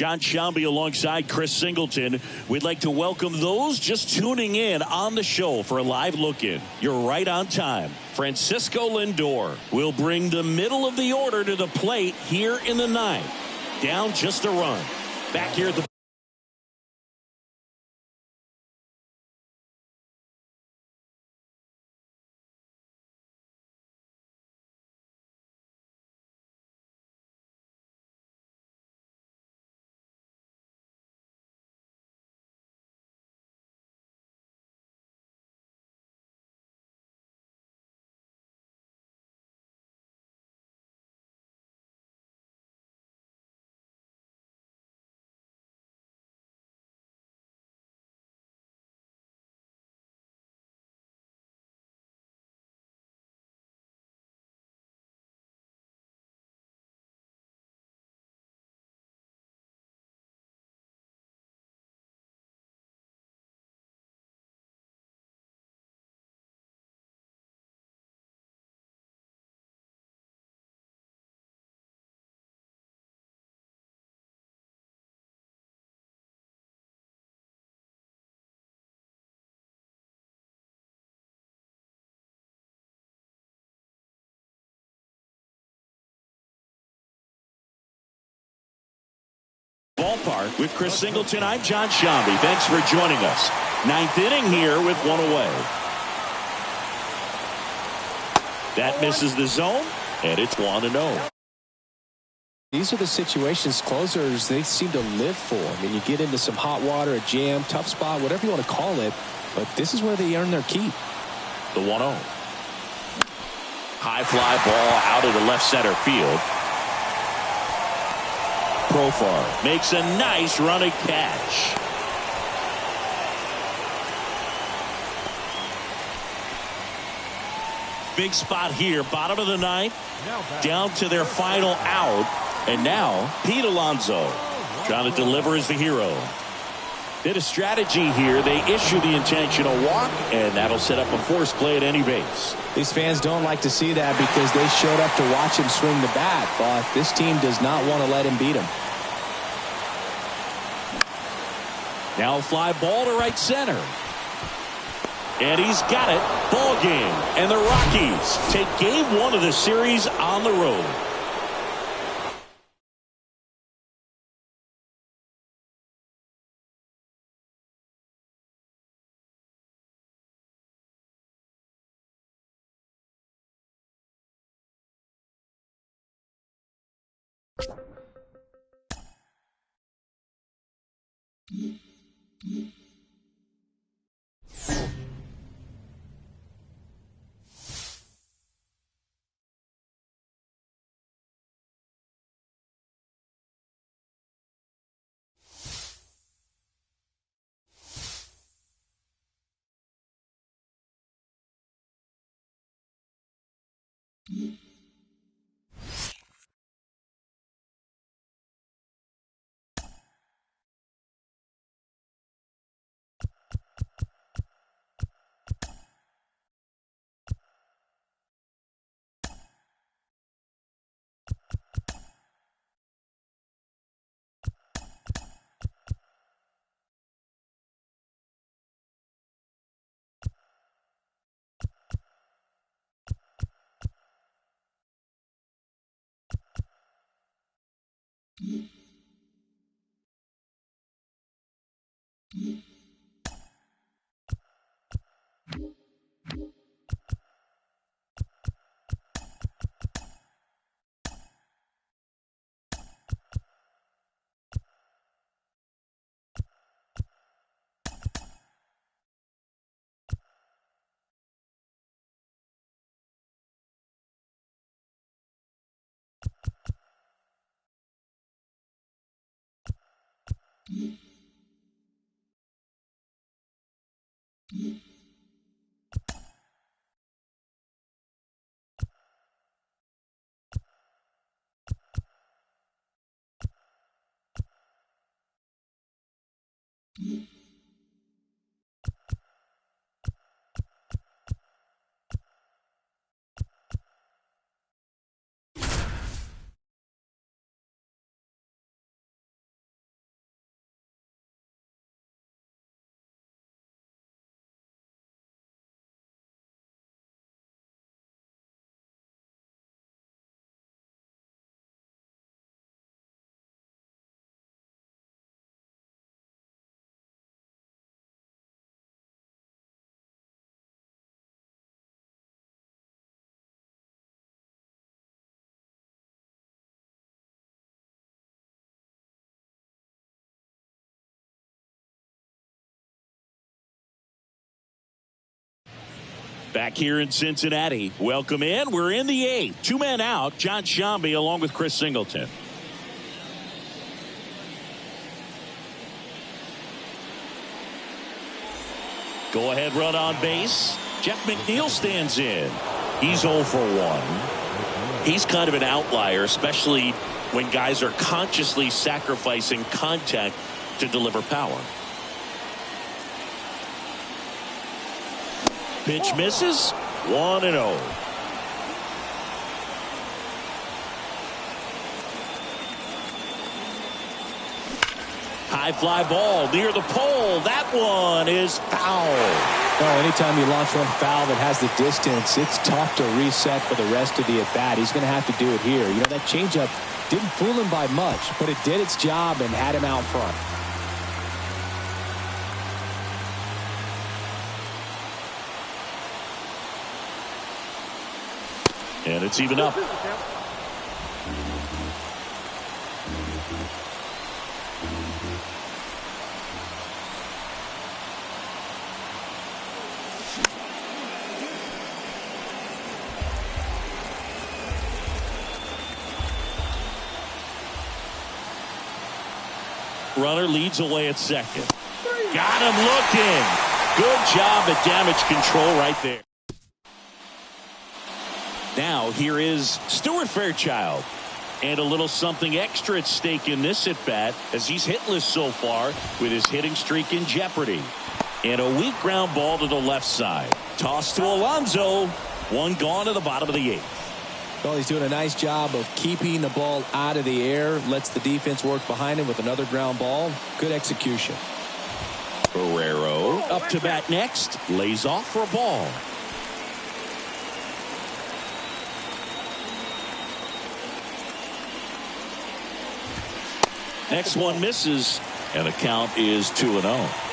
John Shambi alongside Chris Singleton. We'd like to welcome those just tuning in on the show for a live look-in. You're right on time. Francisco Lindor will bring the middle of the order to the plate here in the ninth. Down just a run. Back here at the ballpark with Chris Singleton. I'm John Shambi. Thanks for joining us. Ninth inning here with one away. That misses the zone, and it's 1-0. These are the situations closers they seem to live for. I mean, you get into some hot water, a jam, tough spot, whatever you want to call it, but this is where they earn their keep. The 1-0. High fly ball out of the left center field. Profar makes a nice running catch. Big spot here, bottom of the ninth, down to their final out, and now Pete Alonso trying to deliver as the hero. Bit of strategy here. They issue the intentional walk, and that'll set up a forced play at any base. These fans don't like to see that because they showed up to watch him swing the bat, but this team does not want to let him beat him. Now a fly ball to right center. And he's got it. Ball game. And the Rockies take game one of the series on the road. Back here in Cincinnati. Welcome in. We're in the eighth. Two men out. John Shambi along with Chris Singleton. Go ahead run on base. Jeff McNeil stands in. He's 0 for 1. He's kind of an outlier, especially when guys are consciously sacrificing contact to deliver power. Pitch misses. 1-0. High fly ball near the pole. That one is foul. Well, anytime you launch one foul that has the distance, it's tough to reset for the rest of the at-bat. He's going to have to do it here. You know, that changeup didn't fool him by much, but it did its job and had him out front. And it's even up. Runner leads away at second. Got him looking. Good job at damage control right there. Now here is Stuart Fairchild. And a little something extra at stake in this at-bat as he's hitless so far with his hitting streak in jeopardy. And a weak ground ball to the left side. Toss to Alonso. One gone to the bottom of the eighth. Well, he's doing a nice job of keeping the ball out of the air. Lets the defense work behind him with another ground ball. Good execution. Guerrero up to bat next. Lays off for a ball. Next one misses, and the count is 2-0.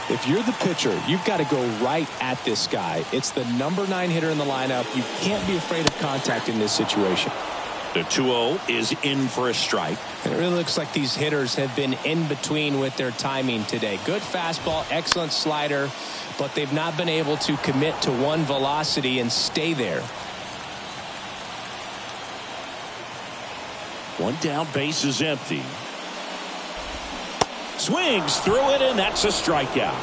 If you're the pitcher, you've got to go right at this guy. It's the number 9 hitter in the lineup. You can't be afraid of contact in this situation. The 2-0 is in for a strike. And it really looks like these hitters have been in between with their timing today. Good fastball, excellent slider, but they've not been able to commit to one velocity and stay there. One down, base is empty. Swings through it, and that's a strikeout.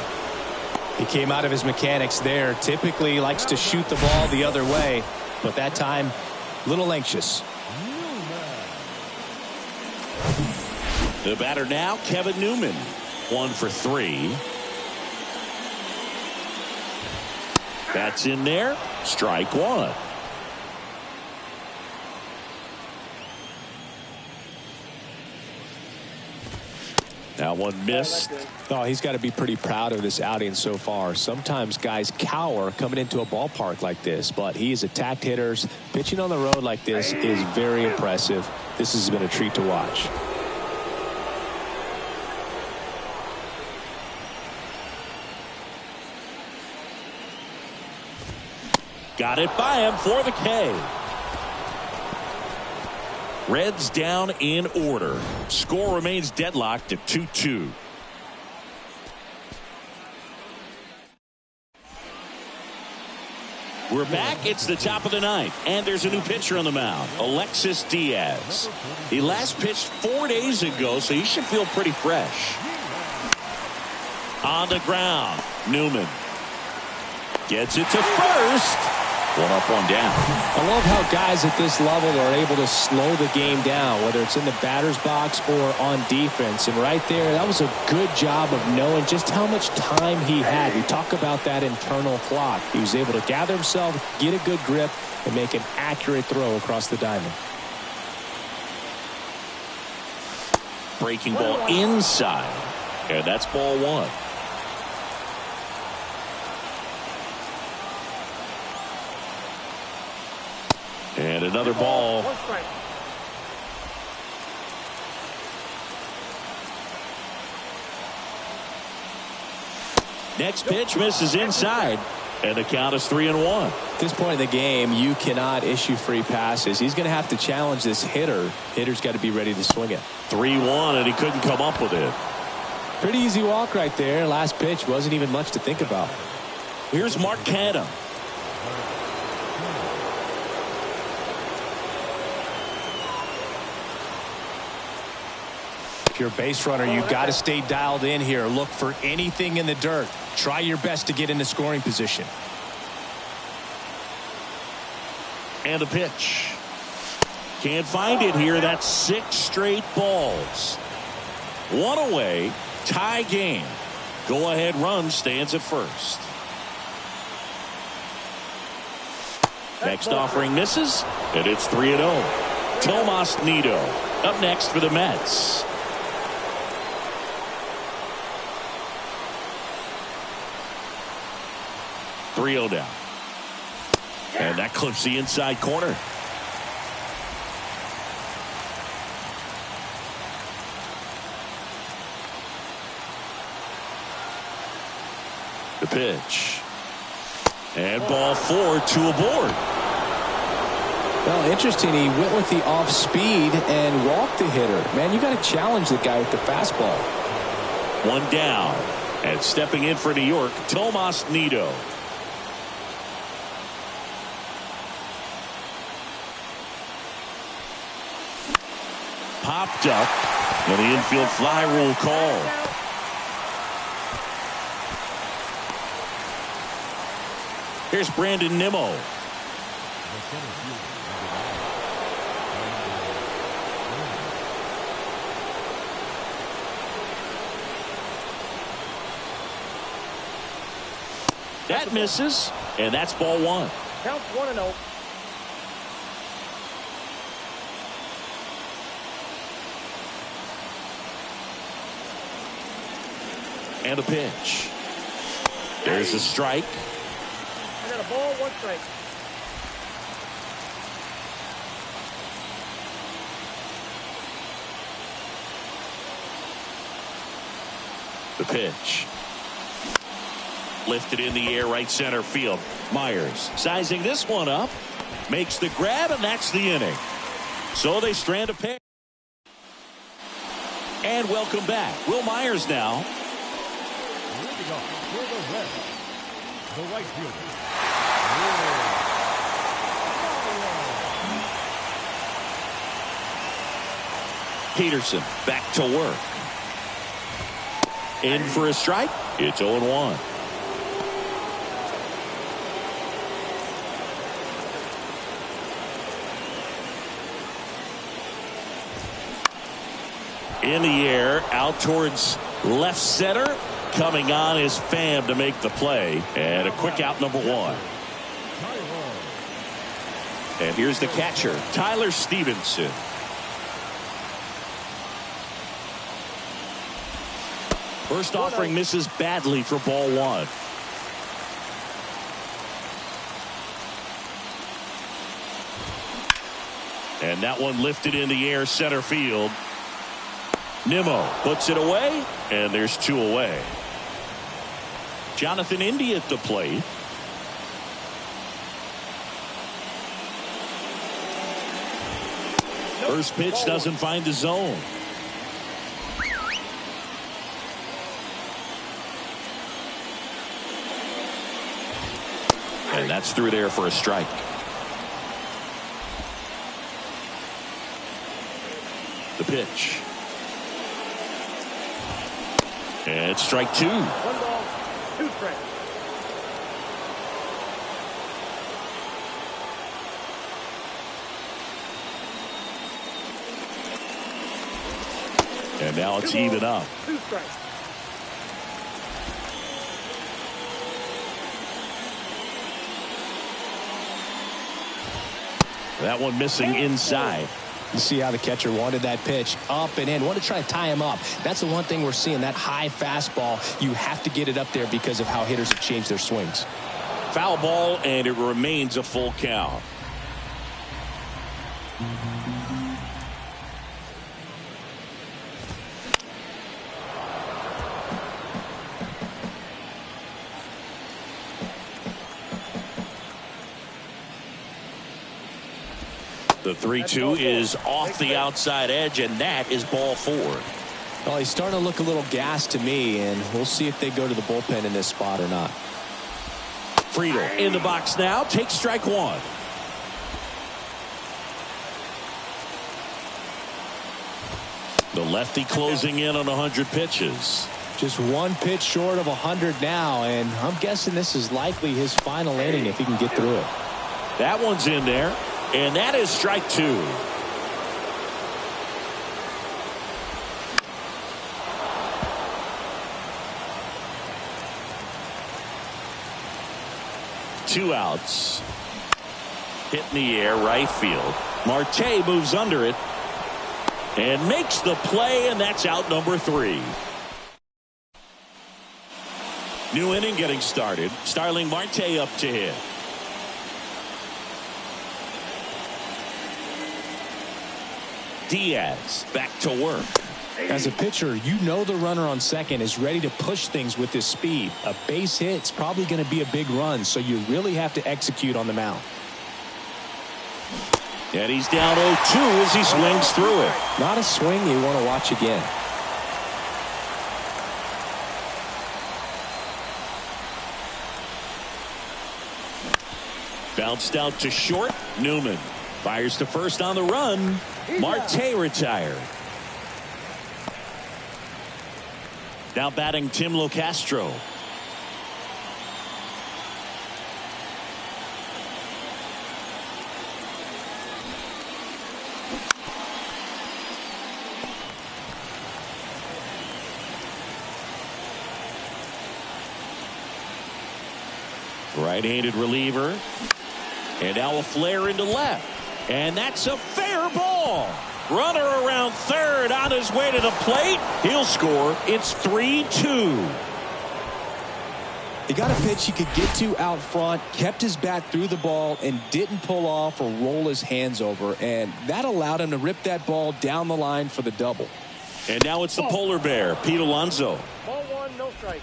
He came out of his mechanics there. Typically likes to shoot the ball the other way, but that time a little anxious. The batter now, Kevin Newman. 1 for 3. That's in there. Strike one. Now one missed. Oh, he's got to be pretty proud of this outing so far. Sometimes guys cower coming into a ballpark like this, but he has attacked hitters. Pitching on the road like this is very impressive. This has been a treat to watch. Got it by him for the K. Reds down in order. Score remains deadlocked at 2-2. We're back. It's the top of the ninth, and there's a new pitcher on the mound, Alexis Diaz. He last pitched 4 days ago, so he should feel pretty fresh. On the ground, Newman gets it to first. One up, one down. I love how guys at this level are able to slow the game down, whether it's in the batter's box or on defense. And right there, that was a good job of knowing just how much time he had. We talk about that internal clock. He was able to gather himself, get a good grip, and make an accurate throw across the diamond. Breaking ball inside, and that's ball one. And another ball. Next pitch misses inside, and the count is 3-1. At this point in the game, you cannot issue free passes. He's going to have to challenge this hitter. Hitter's got to be ready to swing it. 3-1, and he couldn't come up with it. Pretty easy walk right there. Last pitch wasn't even much to think about. Here's Mark Canha. If you're a base runner, you've got to stay dialed in here. Look for anything in the dirt. Try your best to get into scoring position. And a pitch. Can't find it here. That's 6 straight balls. 1 away. Tie game. Go-ahead run stands at first. Next offering misses, and it's 3-0. Tomas Nido up next for the Mets. .3-0 down. And that clips the inside corner. The pitch. And ball 4, 2 aboard. Well, interesting. He went with the off speed and walked the hitter. Man, you got to challenge the guy with the fastball. 1 down. And stepping in for New York, Tomas Nido. Popped up, and the infield fly rule call. Here's Brandon Nimmo. That misses, and that's ball 1. Count 1-0. And a pitch. There's a strike. I got a ball, 1 strike. The pitch. Lifted in the air, right center field. Myers sizing this one up. Makes the grab, and that's the inning. So they strand a pair. And welcome back. Will Myers now. Moving on for the Reds, the right fielder. Peterson back to work. In for a strike. It's 0-1. In the air, out towards left center. Coming on is Pham to make the play. And a quick out, number 1. And here's the catcher, Tyler Stevenson. First offering misses badly for ball 1. And that one lifted in the air, center field. Nimmo puts it away, and there's 2 away. Jonathan Indy at the plate. First pitch doesn't find the zone. And that's through there for a strike. The pitch. And it's strike 2. 1 ball, 2 strikes. And now it's even up. 2 strikes. That one missing inside. You see how the catcher wanted that pitch up and in. Want to try to tie him up. That's the one thing we're seeing, that high fastball. You have to get it up there because of how hitters have changed their swings. Foul ball, and it remains a full count. The 3-2 is off the outside edge, and that is ball 4. Well, he's starting to look a little gassed to me, and we'll see if they go to the bullpen in this spot or not. Friedel in the box now, takes strike 1. The lefty closing in on 100 pitches. Just one pitch short of 100 now, and I'm guessing this is likely his final inning if he can get through it. That one's in there, and that is strike two. Two outs. Hit in the air, right field. Marte moves under it and makes the play, and that's out number 3. New inning getting started. Starling Marte up to hit. Diaz back to work. As a pitcher, you know the runner on second is ready to push things with his speed. A base hit's probably going to be a big run, so you really have to execute on the mound. And he's down 0-2 as he swings through it. Not a swing you want to watch again. Bounced out to short. Newman fires to first on the run. Marte retired. Now batting Tim Locastro. Right-handed reliever. And now a flare into left. And that's a fair ball. Runner around third on his way to the plate. He'll score. It's 3-2. He got a pitch he could get to out front, kept his bat through the ball, and didn't pull off or roll his hands over. And that allowed him to rip that ball down the line for the double. And now it's the polar bear, Pete Alonso. Ball 1, no strike.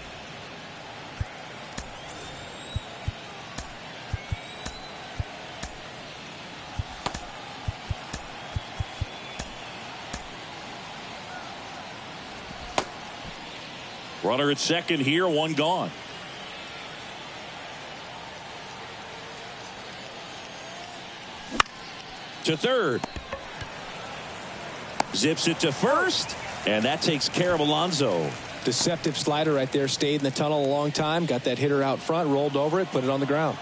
Runner at second here, one gone. To third. Zips it to first, and that takes care of Alonso. Deceptive slider right there. Stayed in the tunnel a long time. Got that hitter out front, rolled over it, put it on the ground.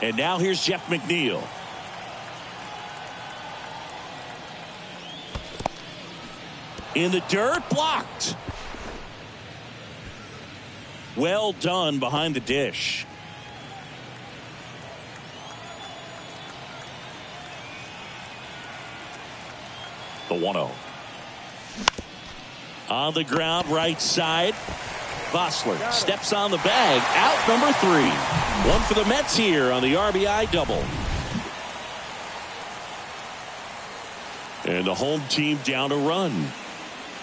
And now here's Jeff McNeil. In the dirt, blocked. Well done behind the dish. The 1-0. On the ground, right side. Vossler steps on the bag. Out number 3. One for the Mets here on the RBI double. And the home team down a run.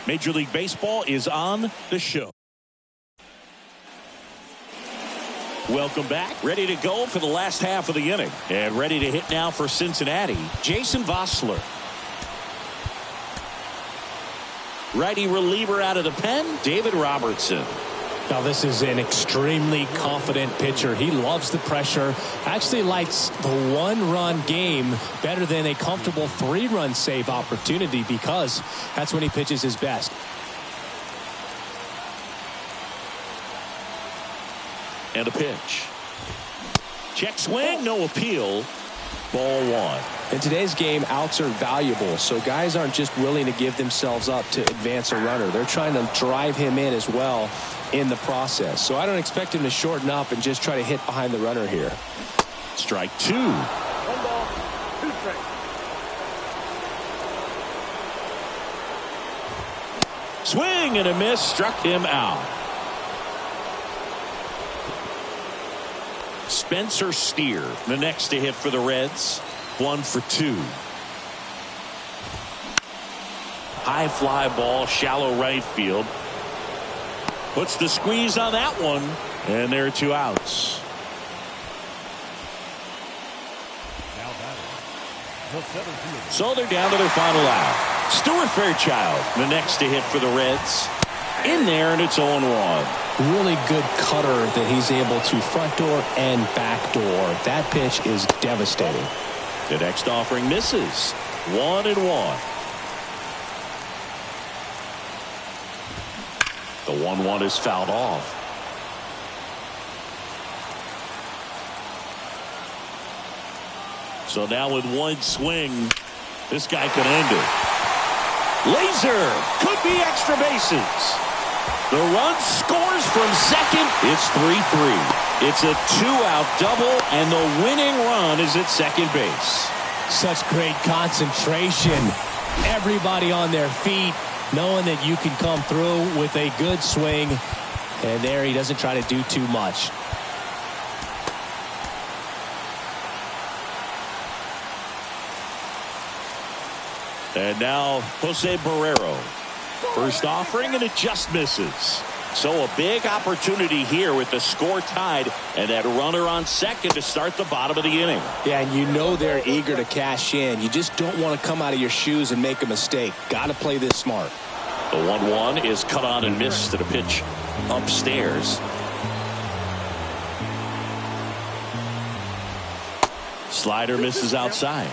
Major League Baseball is on the show. Welcome back. Ready to go for the last half of the inning. And ready to hit now for Cincinnati, Jason Vossler. Righty reliever out of the pen, David Robertson. Now this is an extremely confident pitcher. He loves the pressure. Actually likes the 1-run game better than a comfortable 3-run save opportunity because that's when he pitches his best. And a pitch. Check swing, no appeal. Ball 1. In today's game, outs are valuable, so guys aren't just willing to give themselves up to advance a runner. They're trying to drive him in as well in the process. So I don't expect him to shorten up and just try to hit behind the runner here. Strike 2. 1 ball, 2 strikes. Swing and a miss, struck him out. Spencer Steer, the next to hit for the Reds. 1 for 2. High fly ball, shallow right field. Puts the squeeze on that one, and there are 2 outs. Now batting, the center fielder. So they're down to their final out. Stuart Fairchild, the next to hit for the Reds. In there, and it's 0-1. Really good cutter that he's able to front door and back door. That pitch is devastating. The next offering misses. 1-1. The 1-1 is fouled off. So now with one swing, this guy could end it. Laser could be extra bases. The run scores from second. It's 3-3. It's a 2-out double, and the winning run is at second base. Such great concentration. Everybody on their feet, knowing that you can come through with a good swing. And there he doesn't try to do too much. And now Jose Barrero. First offering, and it just misses. So a big opportunity here with the score tied and that runner on second to start the bottom of the inning. Yeah, and you know they're eager to cash in. You just don't want to come out of your shoes and make a mistake. Got to play this smart. The 1-1 is cut on and missed to the pitch upstairs. Slider misses outside.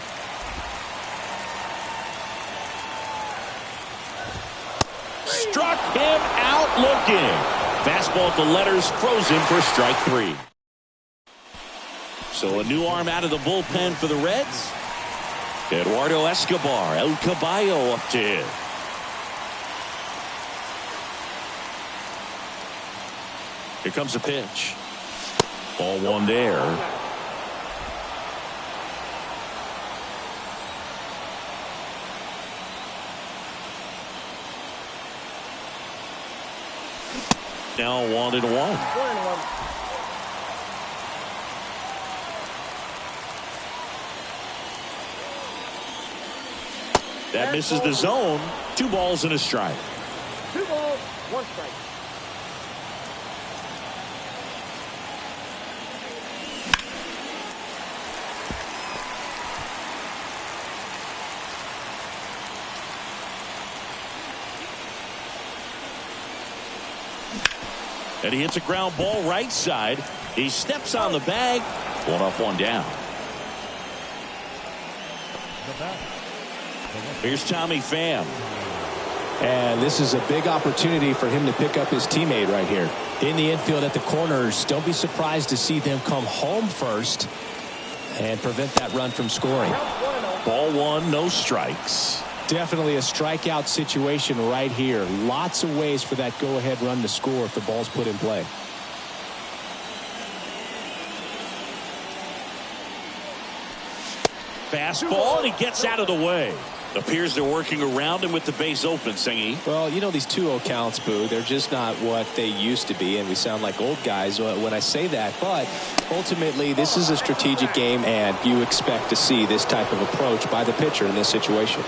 Struck him out looking. Fastball at the letters, frozen for strike 3. So a new arm out of the bullpen for the Reds. Eduardo Escobar, El Caballo up to hit. Here comes a pitch. Ball 1 there. Now 1-1. 1-1. That misses the zone. 2 balls and a strike. 2 balls, 1 strike. And he hits a ground ball right side. He steps on the bag. 1 up, 1 down. Here's Tommy Pham. And this is a big opportunity for him to pick up his teammate right here. In the infield at the corners, don't be surprised to see them come home first and prevent that run from scoring. Ball 1, no strikes. Definitely a strikeout situation right here. Lots of ways for that go-ahead run to score if the ball's put in play. Fastball, and he gets out of the way. Appears they're working around him with the base open, Singy. Well, you know, these 2-0 counts, Boo, they're just not what they used to be, and we sound like old guys when I say that. But ultimately, this is a strategic game, and you expect to see this type of approach by the pitcher in this situation.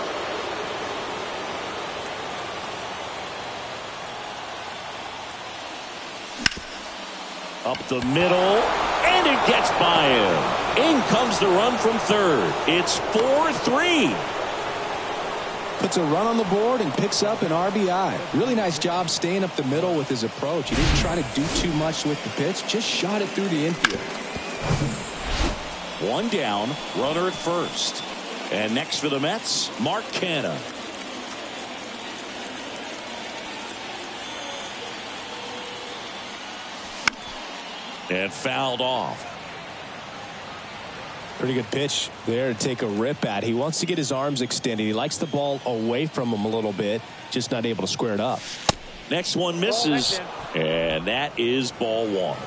Up the middle, and it gets by him. In comes the run from third. It's 4-3. Puts a run on the board and picks up an RBI. Really nice job staying up the middle with his approach. He didn't try to do too much with the pitch, just shot it through the infield. 1 down, runner at first. And next for the Mets, Mark Canha. And fouled off. Pretty good pitch there to take a rip at. He wants to get his arms extended. He likes the ball away from him a little bit, just not able to square it up. Next one misses, and that is ball 1.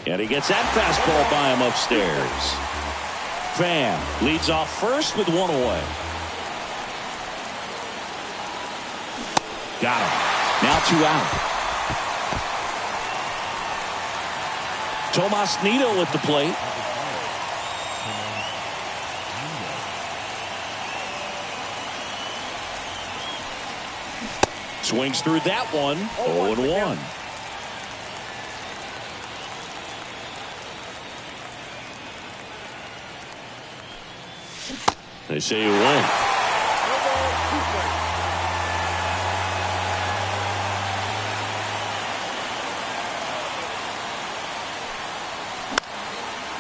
And he gets that fastball by him upstairs. Pham leads off first with 1 away. Got him. Now 2 out. Tomas Nido at the plate. Swings through that one. 0-1. They say you win.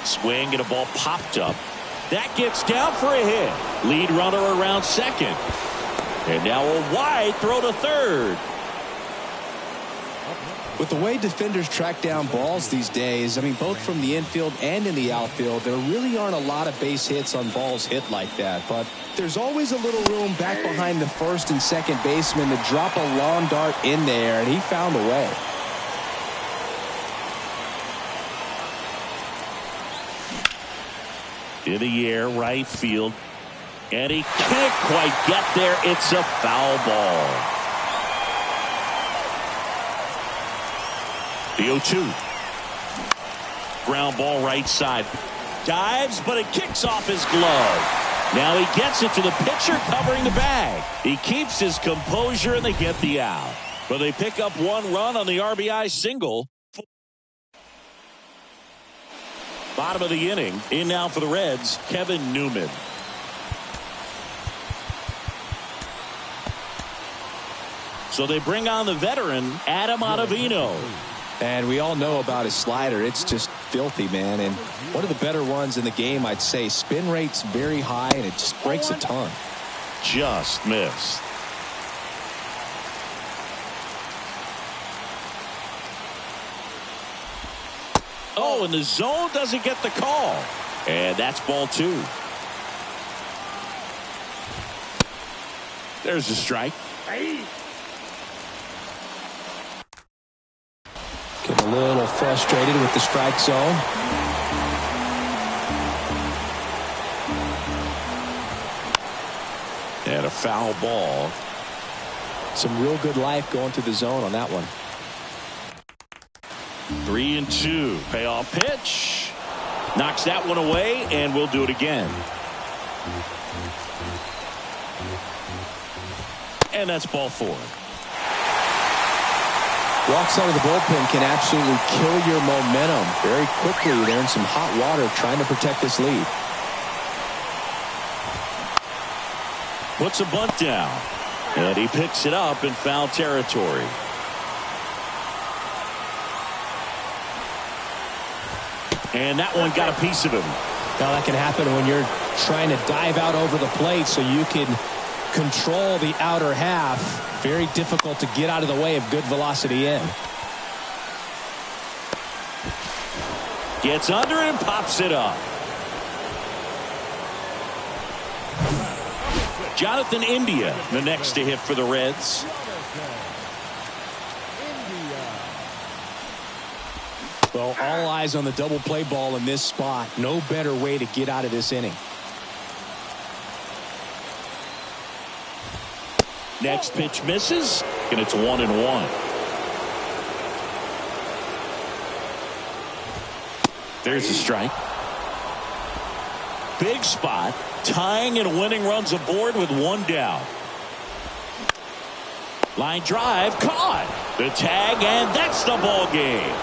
Swing and a ball popped up. That gets down for a hit. Lead runner around second. And now a wide throw to third. With the way defenders track down balls these days, I mean, both from the infield and in the outfield, there really aren't a lot of base hits on balls hit like that. But there's always a little room back behind the first and second baseman to drop a lawn dart in there, and he found a way. In the air, right field. And he can't quite get there. It's a foul ball. The 0-2. Ground ball right side. Dives, but it kicks off his glove. Now he gets it to the pitcher covering the bag. He keeps his composure and they get the out. But they pick up one run on the RBI single. Bottom of the inning. In now for the Reds, Kevin Newman. So they bring on the veteran, Adam Ottavino. And we all know about his slider. It's just filthy, man. And one of the better ones in the game, I'd say. Spin rate's very high, and it just breaks a ton. Just missed. Oh, and the zone doesn't get the call. And that's ball two. There's a strike. Getting a little frustrated with the strike zone. And a foul ball. Some real good life going to the zone on that one. 3-2. Payoff pitch. Knocks that one away, and we'll do it again. And that's ball four. Walks out of the bullpen can absolutely kill your momentum very quickly. They're in some hot water trying to protect this lead. Puts a bunt down. And he picks it up in foul territory. And that one got a piece of him. Now that can happen when you're trying to dive out over the plate so you can control the outer half. Very difficult to get out of the way of good velocity in. Gets under it and pops it up. Jonathan India, the next to hit for the Reds. Well, all eyes on the double play ball in this spot. No better way to get out of this inning. Next pitch misses, and it's 1-1. There's a strike. Big spot, tying and winning runs aboard with one down. Line drive, caught. The tag, and that's the ball game.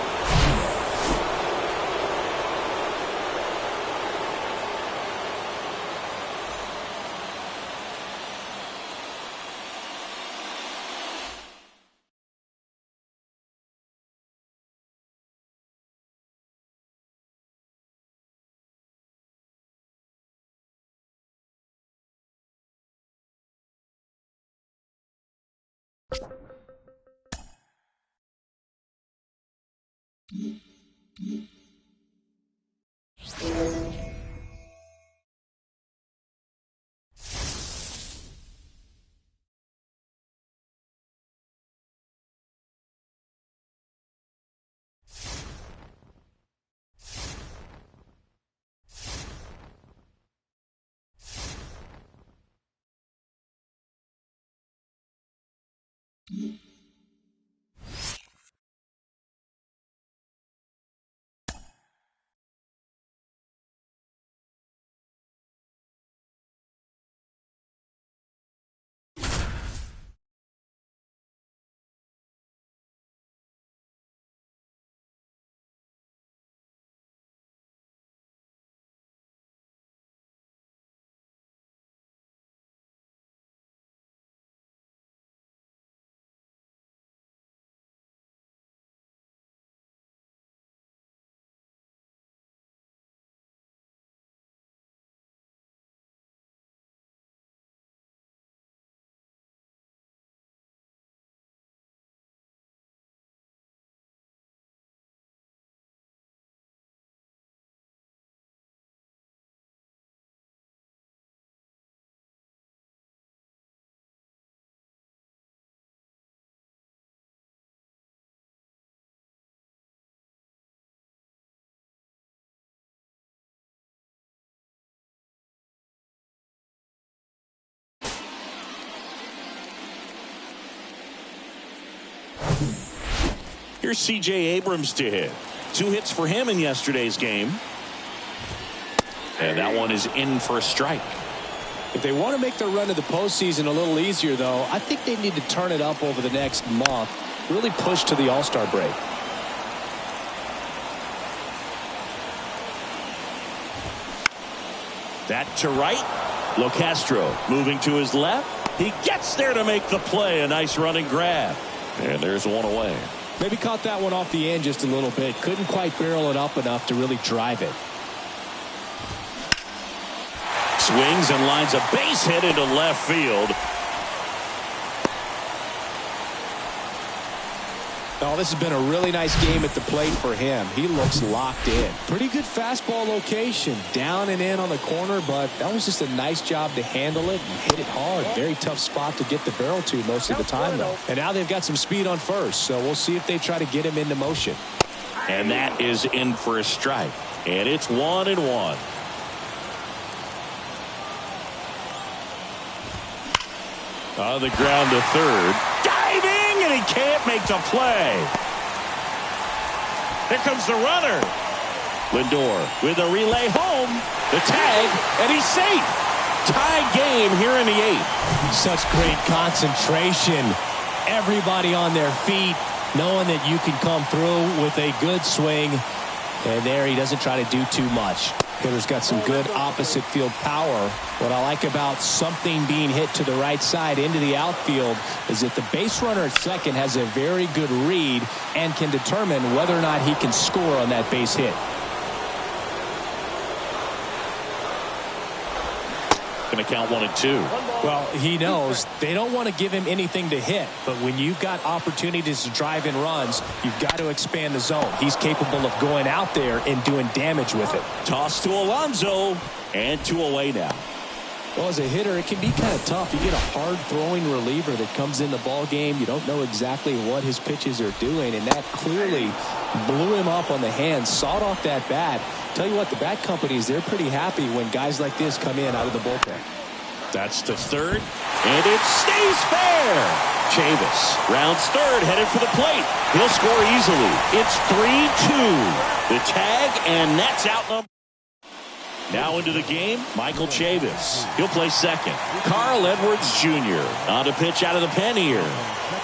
Here's C.J. Abrams to hit. 2 hits for him in yesterday's game. And that one is in for a strike. If they want to make their run to the postseason a little easier, though, I think they need to turn it up over the next month. Really push to the All-Star break. That to right. Locastro moving to his left. He gets there to make the play. A nice running grab. And there's one away. Maybe caught that one off the end just a little bit. Couldn't quite barrel it up enough to really drive it. Swings and lines a base hit into left field. Oh, this has been a really nice game at the plate for him. He looks locked in. Pretty good fastball location. Down and in on the corner, but that was just a nice job to handle it and hit it hard. Very tough spot to get the barrel to most of the time, though. And now they've got some speed on first, so we'll see if they try to get him into motion. And that is in for a strike. And it's 1-1. On the ground to third. Diving, and he can't make the play. Here comes the runner. Lindor with a relay home. The tag, and he's safe. Tie game here in the 8th. Such great concentration. Everybody on their feet, knowing that you can come through with a good swing. And there he doesn't try to do too much. Hitter's got some good opposite field power. What I like about something being hit to the right side into the outfield is that the base runner at second has a very good read and can determine whether or not he can score on that base hit. Going to count 1-2. Well, he knows they don't want to give him anything to hit, but when you've got opportunities to drive in runs, you've got to expand the zone. He's capable of going out there and doing damage with it. Toss to Alonso, and 2 away now. Well, as a hitter, it can be kind of tough. You get a hard-throwing reliever that comes in the ball game. You don't know exactly what his pitches are doing, and that clearly blew him up on the hands, sawed off that bat. Tell you what, the bat companies, they're pretty happy when guys like this come in out of the bullpen. That's to third, and it stays fair. Chavis rounds third, headed for the plate. He'll score easily. It's 3-2. The tag, and that's out. Now into the game, Michael Chavis. He'll play second. Carl Edwards Jr. on to pitch out of the pen here.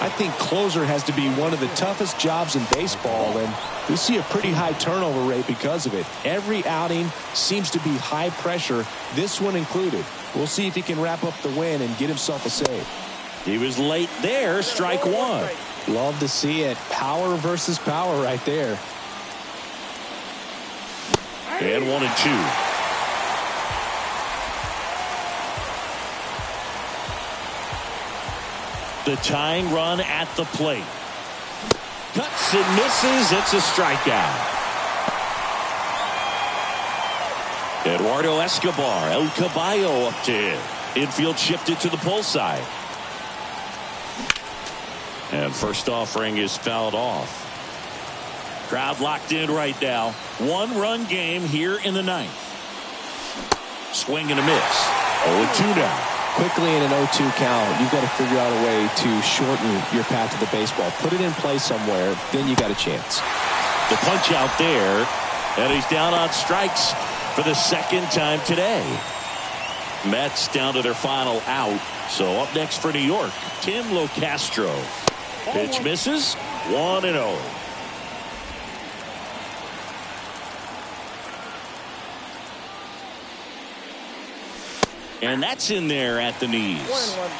I think closer has to be one of the toughest jobs in baseball, and we see a pretty high turnover rate because of it. Every outing seems to be high pressure, this one included. We'll see if he can wrap up the win and get himself a save. He was late there, strike 1. Love to see it. Power versus power right there. And 1-2. The tying run at the plate. Cuts and misses. It's a strikeout. Eduardo Escobar, El Caballo up to hit. Infield shifted to the pull side. And first offering is fouled off. Crowd locked in right now. 1-run game here in the 9th. Swing and a miss. 0-2 now. Quickly in an 0-2 count, you've got to figure out a way to shorten your path to the baseball. Put it in play somewhere, then you got a chance. The punch out there, and he's down on strikes for the second time today. Mets down to their final out. So up next for New York, Tim Locastro. Pitch misses, 1-0. And that's in there at the knees. 1-1.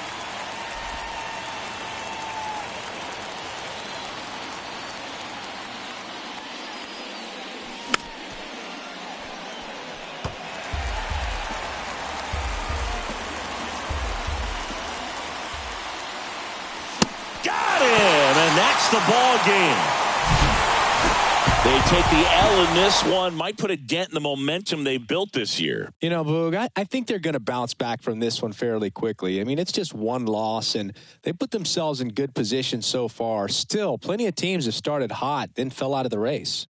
Got him, and that's the ball game. They take the L in this one. Might put a dent in the momentum they built this year. You know, Boog, I think they're going to bounce back from this one fairly quickly. I mean, it's just one loss, and they put themselves in good position so far. Still, plenty of teams have started hot, then fell out of the race.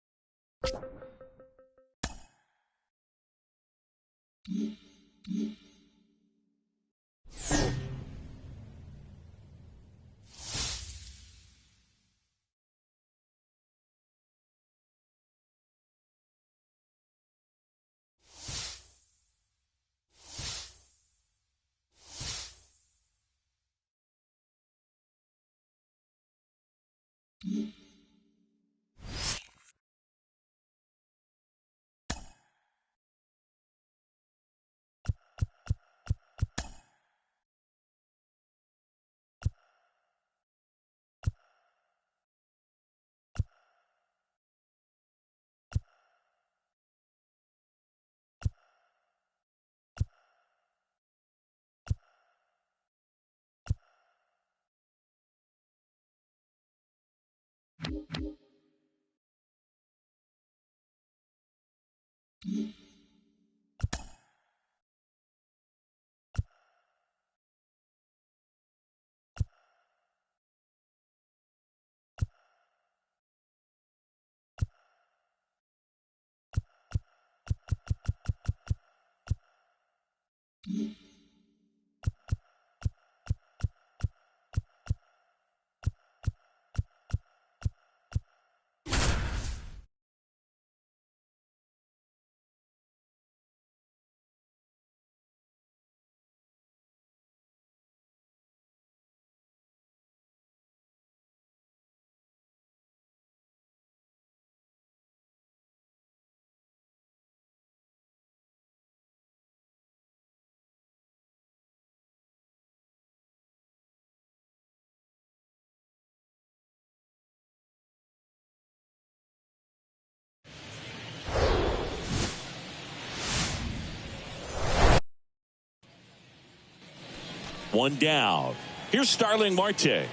One down. Here's Starling Marte.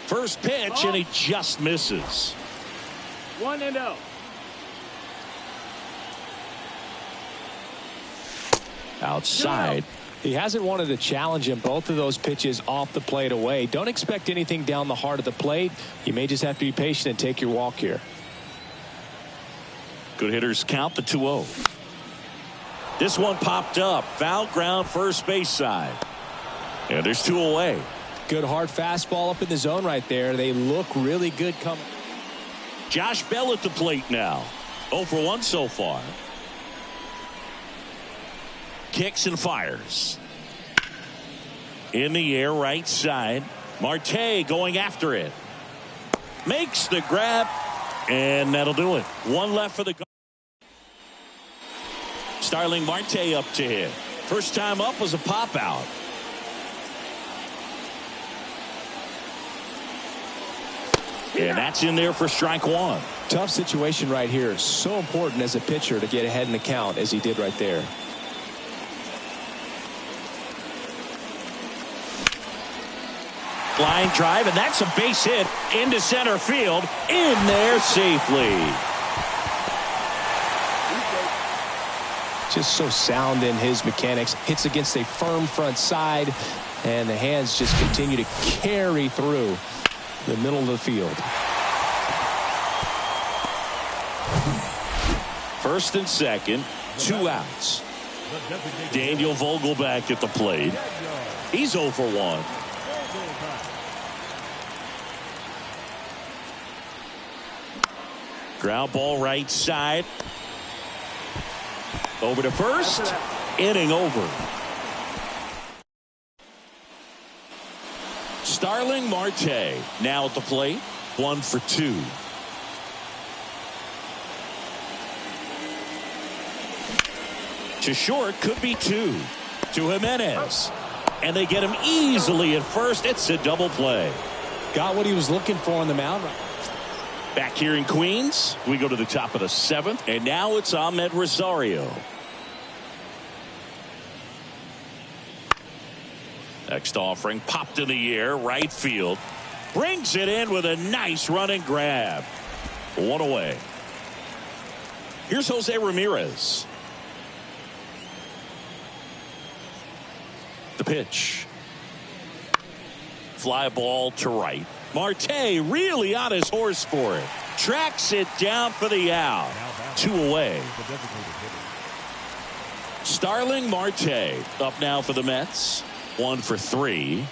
First pitch, and he just misses. 1-0. Outside. He hasn't wanted to challenge him. Both of those pitches off the plate away. Don't expect anything down the heart of the plate. You may just have to be patient and take your walk here. Good hitters count the 2-0. This one popped up. Foul ground first base side. And there's 2 away. Good hard fastball up in the zone right there. They look really good coming. Josh Bell at the plate now. 0 for 1 so far. Kicks and fires. In the air right side. Marte going after it. Makes the grab. And that'll do it. One left for the Starling Marte up to hit. First time up was a pop out. And that's in there for strike one. Tough situation right here. So important as a pitcher to get ahead in the count as he did right there. Line drive, and that's a base hit into center field. In there safely. Just so sound in his mechanics. Hits against a firm front side, and the hands just continue to carry through the middle of the field. First and second, 2 outs. Daniel Vogelback at the plate. He's 0 for 1. Ground ball right side. Over to first. Inning over. Starling Marte now at the plate. 1 for 2. To short, could be 2. To Jimenez. And they get him easily at first. It's a double play. Got what he was looking for on the mound. Back here in Queens, we go to the top of the 7th, and now it's Ahmed Rosario. Next offering popped in the air, right field. Brings it in with a nice running grab. 1 away. Here's Jose Ramirez. The pitch. Fly ball to right. Marte really on his horse for it. Tracks it down for the out. 2 away. Starling Marte up now for the Mets. 1 for 3.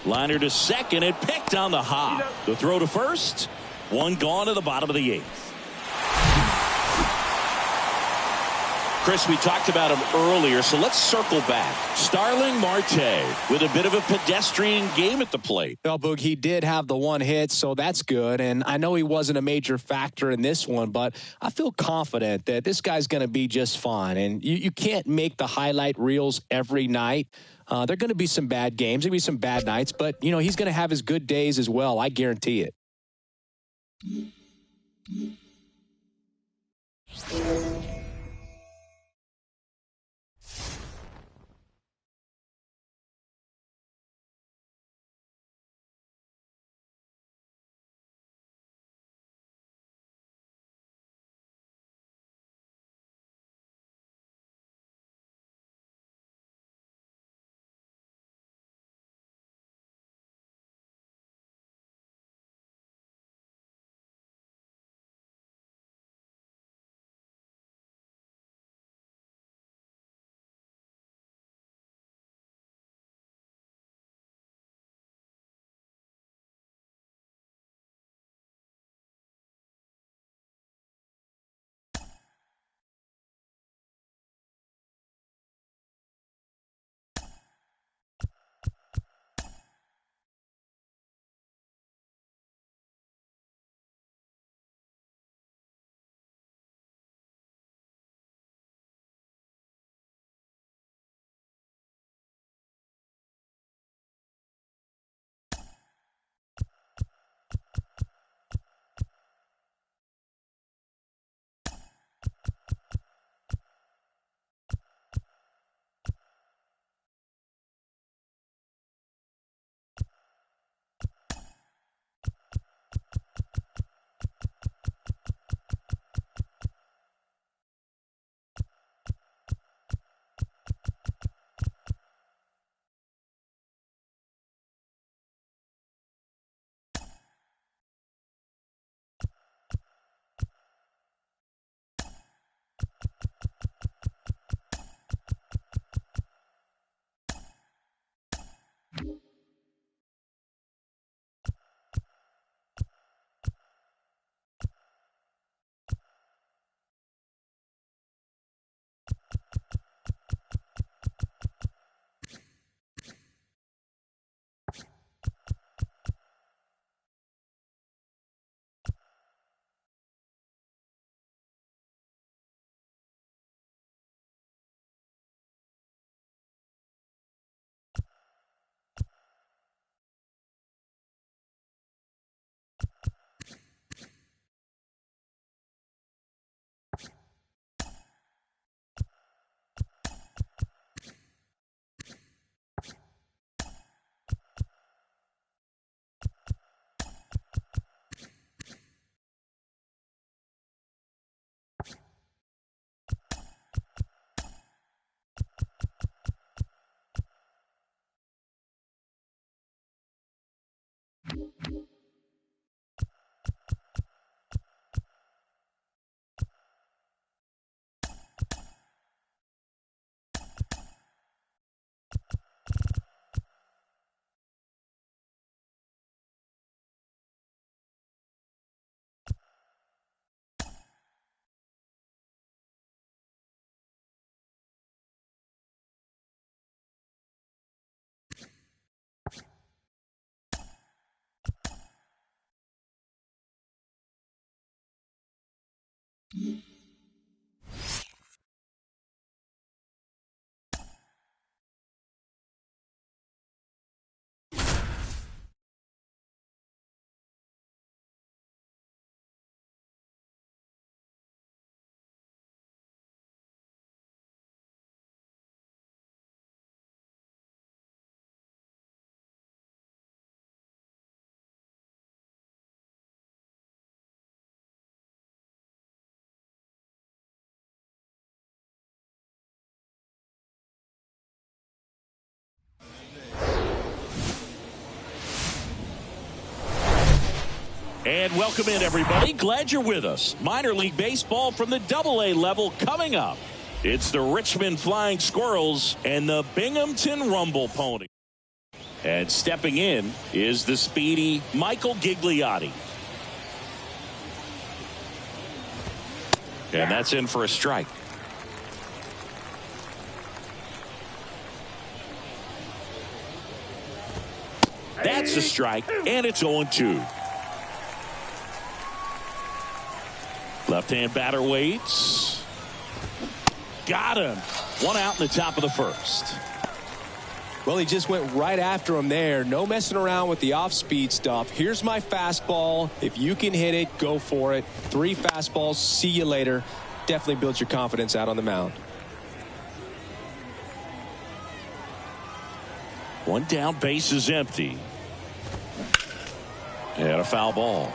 Liner to second. It picked on the hop. The throw to first. 1 gone to the bottom of the 8th. Chris, we talked about him earlier, so let's circle back. Starling Marte with a bit of a pedestrian game at the plate. Well, Boog, he did have the one hit, so that's good. And I know he wasn't a major factor in this one, but I feel confident that this guy's going to be just fine. And you can't make the highlight reels every night. There are going to be some bad games, maybe some bad nights, but, you know, he's going to have his good days as well. I guarantee it. And welcome in, everybody. Glad you're with us. Minor league baseball from the AA level coming up. It's the Richmond Flying Squirrels and the Binghamton Rumble Pony. And stepping in is the speedy Michael Gigliotti. And that's in for a strike. That's a strike, and it's 0-2. Left-hand batter waits. Got him. One out in the top of the first. Well, he just went right after him there. No messing around with the off-speed stuff. Here's my fastball. If you can hit it, go for it. 3 fastballs. See you later. Definitely builds your confidence out on the mound. One down, base is empty. And a foul ball.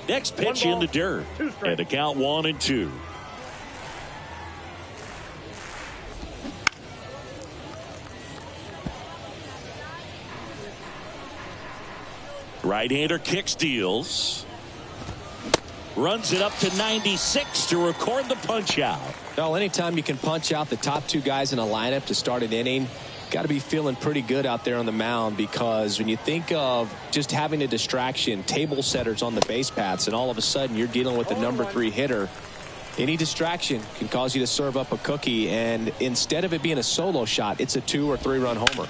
Next pitch in the dirt. And the count 1-2. Right-hander kicks, deals. Runs it up to 96 to record the punch out. Well, anytime you can punch out the top 2 guys in a lineup to start an inning, got to be feeling pretty good out there on the mound, because when you think of just having a distraction, table setters on the base paths, and all of a sudden you're dealing with the number 3 hitter, any distraction can cause you to serve up a cookie, and instead of it being a solo shot, it's a 2 or 3 run homer.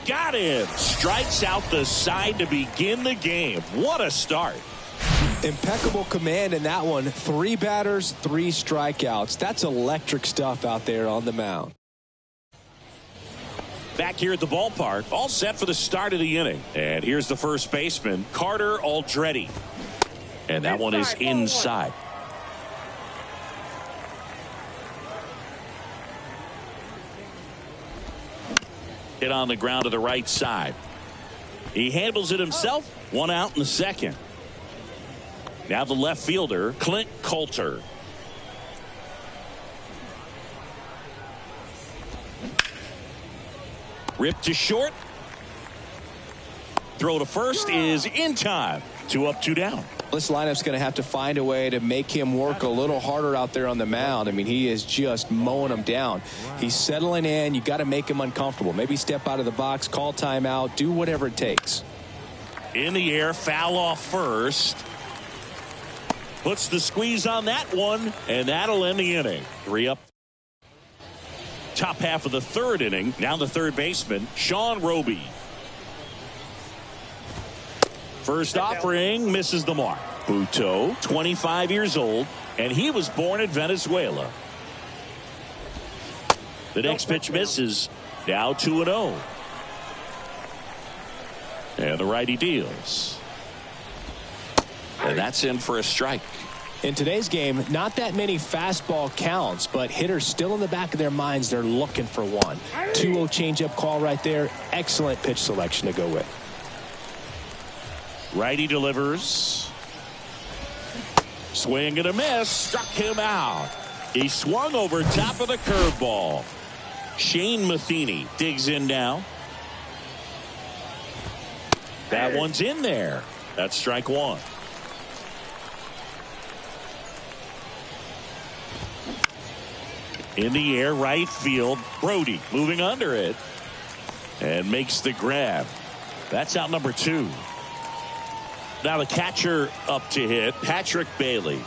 Got him. Strikes out the side to begin the game. What a start. Impeccable command in that one. 3 batters, 3 strikeouts. That's electric stuff out there on the mound. Back here at the ballpark, all set for the start of the inning. And here's the first baseman, Carter Aldretti. And that one is inside. Hit on the ground to the right side. He handles it himself. 1 out in the second. Now the left fielder, Clint Coulter. Ripped to short. Throw to first is in time. 2 up, 2 down. This lineup's going to have to find a way to make him work a little harder out there on the mound. I mean, he is just mowing them down. He's settling in. You got to make him uncomfortable. Maybe step out of the box, call timeout, do whatever it takes. In the air, foul off first. Puts the squeeze on that one, and that'll end the inning. 3 up. Top half of the third inning. Now the third baseman, Sean Roby. First offering misses the mark. Buto, 25 years old, and he was born in Venezuela. The next pitch misses. Now 2-0. And the righty deals. And that's in for a strike. In today's game, not that many fastball counts, but hitters still in the back of their minds, they're looking for one. 2-0 changeup call right there. Excellent pitch selection to go with. Righty delivers. Swing and a miss. Struck him out. He swung over top of the curveball. Shane Matheny digs in now. That one's in there. That's strike 1. In the air, right field. Brody moving under it and makes the grab. That's out number 2. Now the catcher up to hit, Patrick Bailey.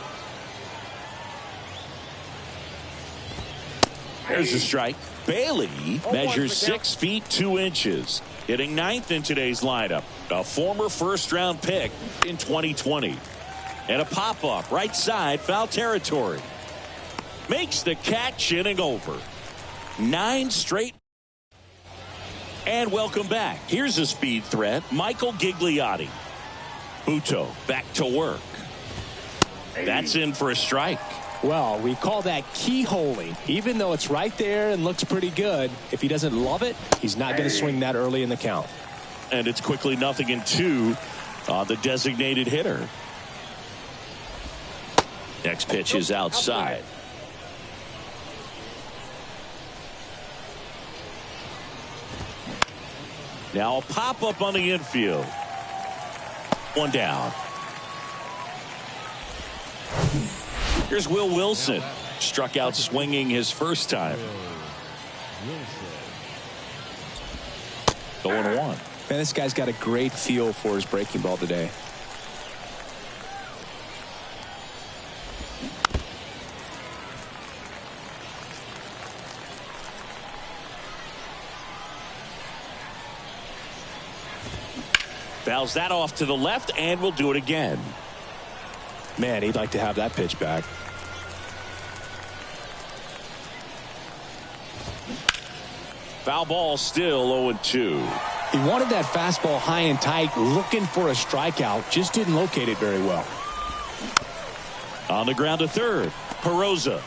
There's a strike. Bailey measures 6 feet 2 inches, hitting 9th in today's lineup. A former first-round pick in 2020. And a pop-up right side, foul territory. Makes the catch, inning over. 9 straight. And welcome back. Here's a speed threat, Michael Gigliotti. Buto back to work. That's in for a strike. Well, we call that keyholing. Even though it's right there and looks pretty good, if he doesn't love it, he's not going to swing that early in the count. And it's quickly 0-2 on the designated hitter. Next pitch is outside. Now a pop-up on the infield. 1 down. Here's Will Wilson. Struck out swinging his first time. 0-1. Man, this guy's got a great feel for his breaking ball today. Fouls that off to the left, and we'll do it again. Man, he'd like to have that pitch back. Foul ball, still 0-2. He wanted that fastball high and tight, looking for a strikeout. Just didn't locate it very well. On the ground to third, Perosa.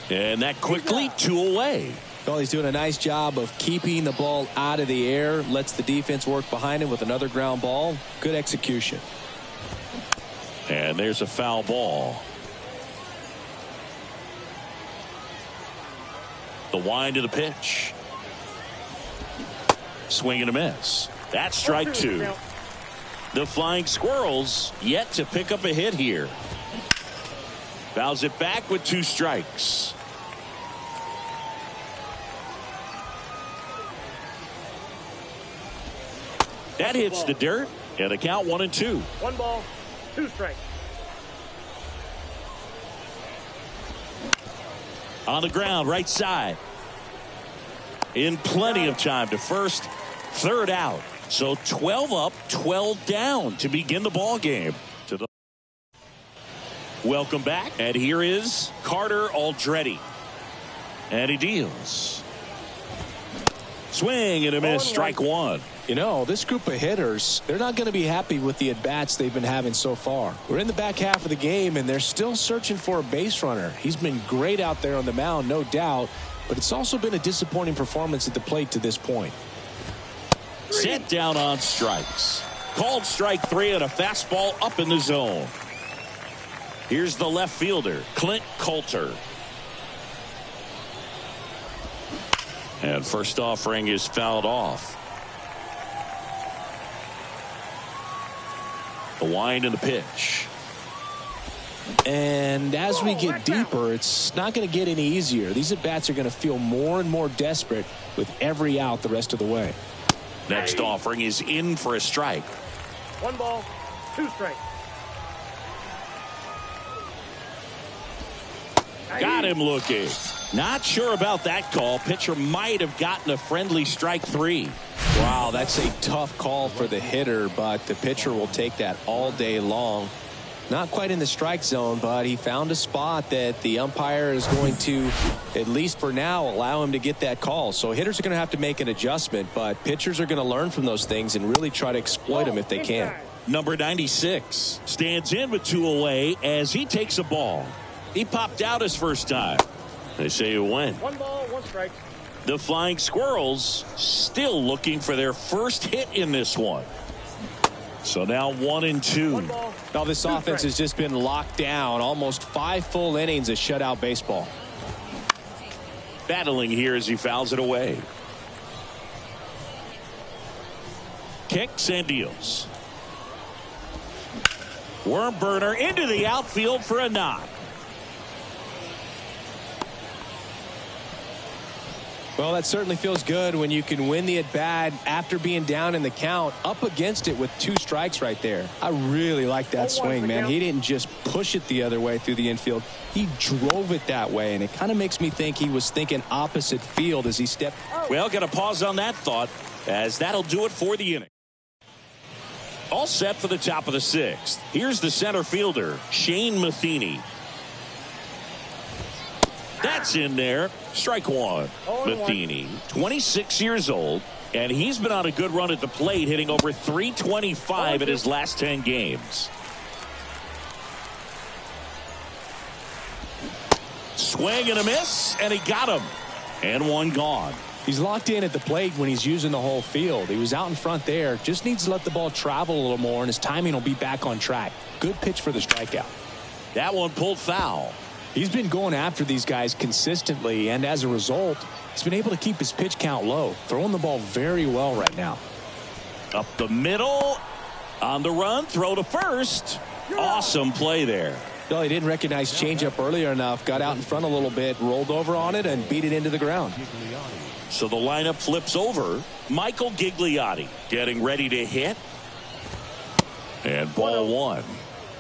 And that quickly 2 away. Well, he's doing a nice job of keeping the ball out of the air. Lets the defense work behind him with another ground ball. Good execution. And there's a foul ball. The wind of the pitch. Swing and a miss. That's strike 2. The Flying Squirrels yet to pick up a hit here. Fouls it back with 2 strikes. That hits the dirt, and the count 1-2. 1 ball, 2 strikes. On the ground, right side. In plenty of time to first, third out. So 12 up, 12 down to begin the ball game. Welcome back, and here is Carter Aldretti. And he deals. Swing and a miss, strike 1. You know, this group of hitters, they're not going to be happy with the at-bats they've been having so far. We're in the back half of the game, and they're still searching for a base runner. He's been great out there on the mound, no doubt, but it's also been a disappointing performance at the plate to this point. Set down on strikes. Called strike 3 and a fastball up in the zone. Here's the left fielder, Clint Coulter. And first offering is fouled off. The wind and the pitch. And as we get deeper, it's not going to get any easier. These at-bats are going to feel more and more desperate with every out the rest of the way. Next offering is in for a strike. 1 ball, 2 strikes. Got him looking. Not sure about that call. Pitcher might have gotten a friendly strike 3. Wow, that's a tough call for the hitter, but the pitcher will take that all day long. Not quite in the strike zone, but he found a spot that the umpire is going to, at least for now, allow him to get that call. So hitters are going to have to make an adjustment, but pitchers are going to learn from those things and really try to exploit them if they can. Number 96 stands in with 2 away as he takes a ball. He popped out his first time. They say it went. 1 ball, 1 strike. The Flying Squirrels still looking for their first hit in this one. So now 1-2. Now this offense has just been locked down. Almost 5 full innings of shutout baseball. Battling here as he fouls it away. Kicks and deals. Worm burner into the outfield for a knock. Well, that certainly feels good when you can win the at-bat after being down in the count, up against it with 2 strikes right there. I really like that swing, man. He didn't just push it the other way through the infield. He drove it that way, and it kind of makes me think he was thinking opposite field as he stepped. Well, got to pause on that thought, as that'll do it for the inning. All set for the top of the 6th. Here's the center fielder, Shane Matheny. That's in there. Strike 1. Matheny, 26 years old, and he's been on a good run at the plate, hitting over .325 in his last 10 games. Swing and a miss, and he got him. And 1 gone. He's locked in at the plate when he's using the whole field. He was out in front there. Just needs to let the ball travel a little more, and his timing will be back on track. Good pitch for the strikeout. That one pulled foul. He's been going after these guys consistently, and as a result, he's been able to keep his pitch count low, throwing the ball very well right now. Up the middle, on the run, throw to first. Awesome play there. No, he didn't recognize changeup earlier enough. Got out in front a little bit, rolled over on it, and beat it into the ground. So the lineup flips over. Michael Gigliotti getting ready to hit. And ball one.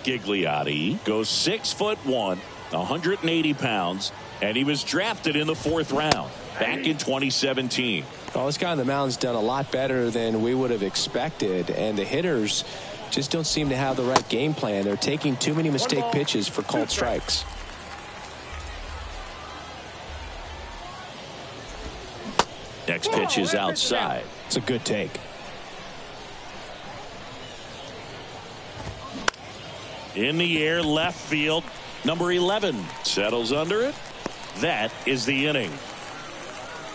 Gigliotti goes 6'1", 180 pounds, and he was drafted in the 4th round back in 2017. Well, this guy on the mound's done a lot better than we would have expected, and the hitters just don't seem to have the right game plan. They're taking too many mistake pitches for called strikes. Next pitch is outside. It's a good take. In the air, left field. Number 11 settles under it. That is the inning.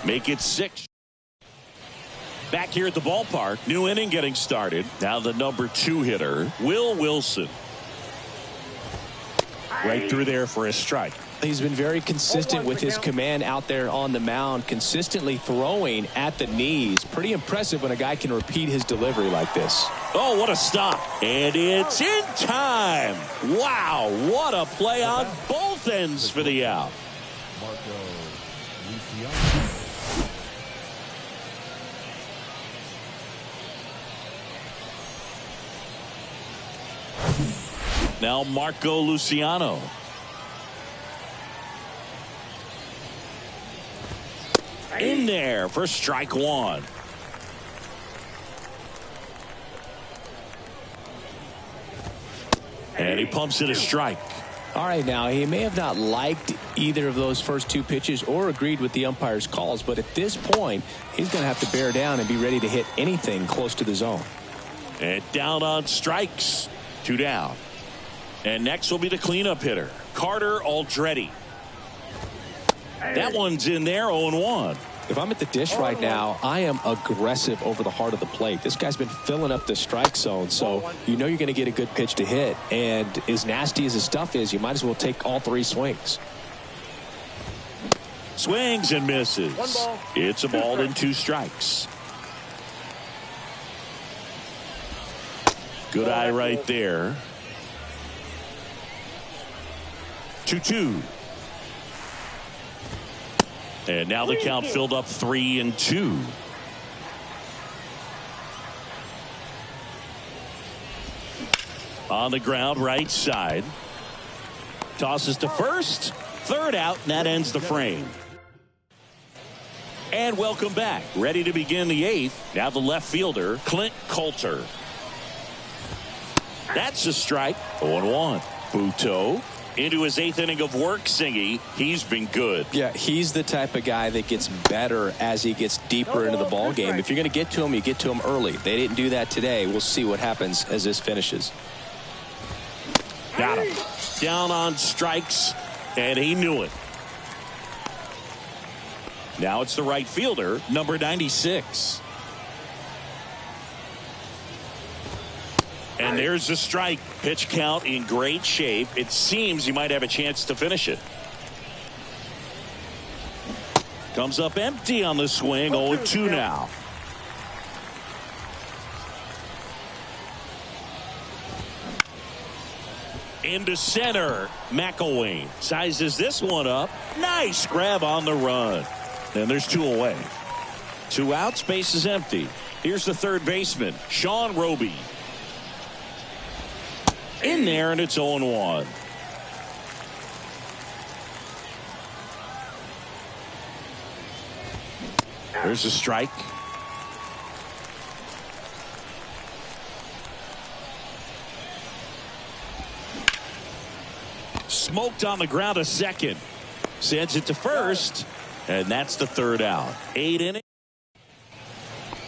Make it 6. Back here at the ballpark, new inning getting started. Now the number 2 hitter, Will Wilson. Right through there for a strike. He's been very consistent with his command out there on the mound, consistently throwing at the knees. Pretty impressive when a guy can repeat his delivery like this. Oh, what a stop. And it's in time. Wow, what a play on both ends for the out. Now Marco Luciano. In there for strike one. And he pumps it a strike. All right, now he may have not liked either of those first 2 pitches or agreed with the umpire's calls, but at this point he's going to have to bear down and be ready to hit anything close to the zone. And down on strikes. 2 down. And next will be the cleanup hitter, Carter Aldretti. That one's in there, 0-1. If I'm at the dish right now, I am aggressive over the heart of the plate. This guy's been filling up the strike zone, so you know you're going to get a good pitch to hit. And as nasty as his stuff is, you might as well take all 3 swings. Swings and misses. It's a ball and 2 strikes. Good eye right there. 2-2. And now the count filled up 3-2. On the ground, right side. Tosses to first. 3rd out, and that ends the frame. And welcome back. Ready to begin the 8th. Now the left fielder, Clint Coulter. That's a strike. 0-1. Buto. Into his 8th inning of work, Singy. He's been good. Yeah, he's the type of guy that gets better as he gets deeper into the ball game. If you're going to get to him, you get to him early. They didn't do that today. We'll see what happens as this finishes. Got him. Down on strikes, and he knew it. Now it's the right fielder, number 96. And there's the strike. Pitch count in great shape. It seems he might have a chance to finish it. Comes up empty on the swing. 0-2 now. Into center. McElwain sizes this one up. Nice grab on the run. And there's 2 away. 2 outs. Base is empty. Here's the 3rd baseman, Sean Roby. In there, and it's 0-1. There's a strike. Smoked on the ground a second. Sends it to first, and that's the 3rd out. 8 innings.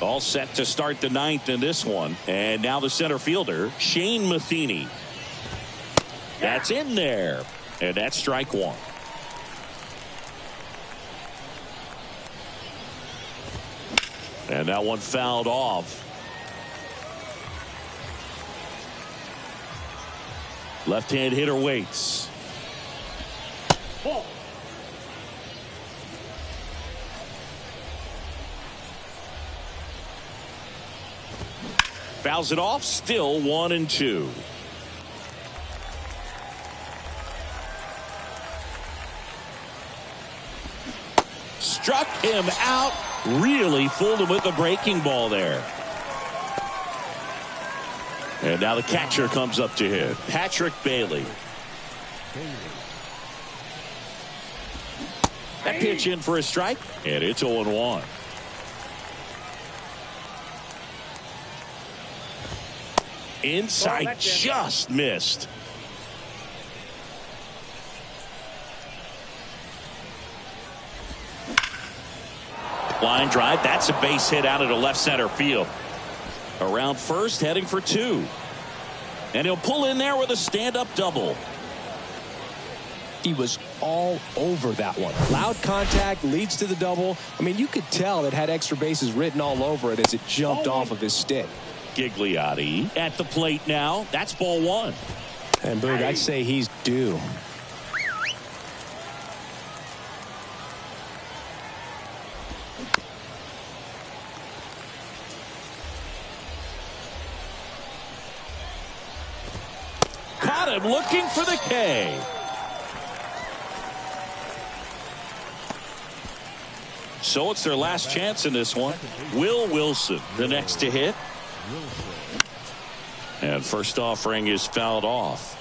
All set to start the 9th in this one. And now the center fielder, Shane Matheny. That's in there. And that's strike 1. And that one fouled off. Left-hand hitter waits. Ball. Fouls it off. Still 1-2. struck him out. Really fooled him with the breaking ball there. And now the catcher comes up to hit. Patrick Bailey. That pitch in for a strike, and it's 0-1. Inside, just missed. Line drive, that's a base hit out into left center field. Around first, heading for 2. And he'll pull in there with a stand-up double. He was all over that one. Loud contact leads to the double. I mean, you could tell it had extra bases written all over it as it jumped off of his stick. Gigliotti at the plate now. That's ball 1. And Boog, I'd say he's due. Caught him looking for the K. So it's their last chance in this one. Will Wilson, the next to hit. And first offering is fouled off.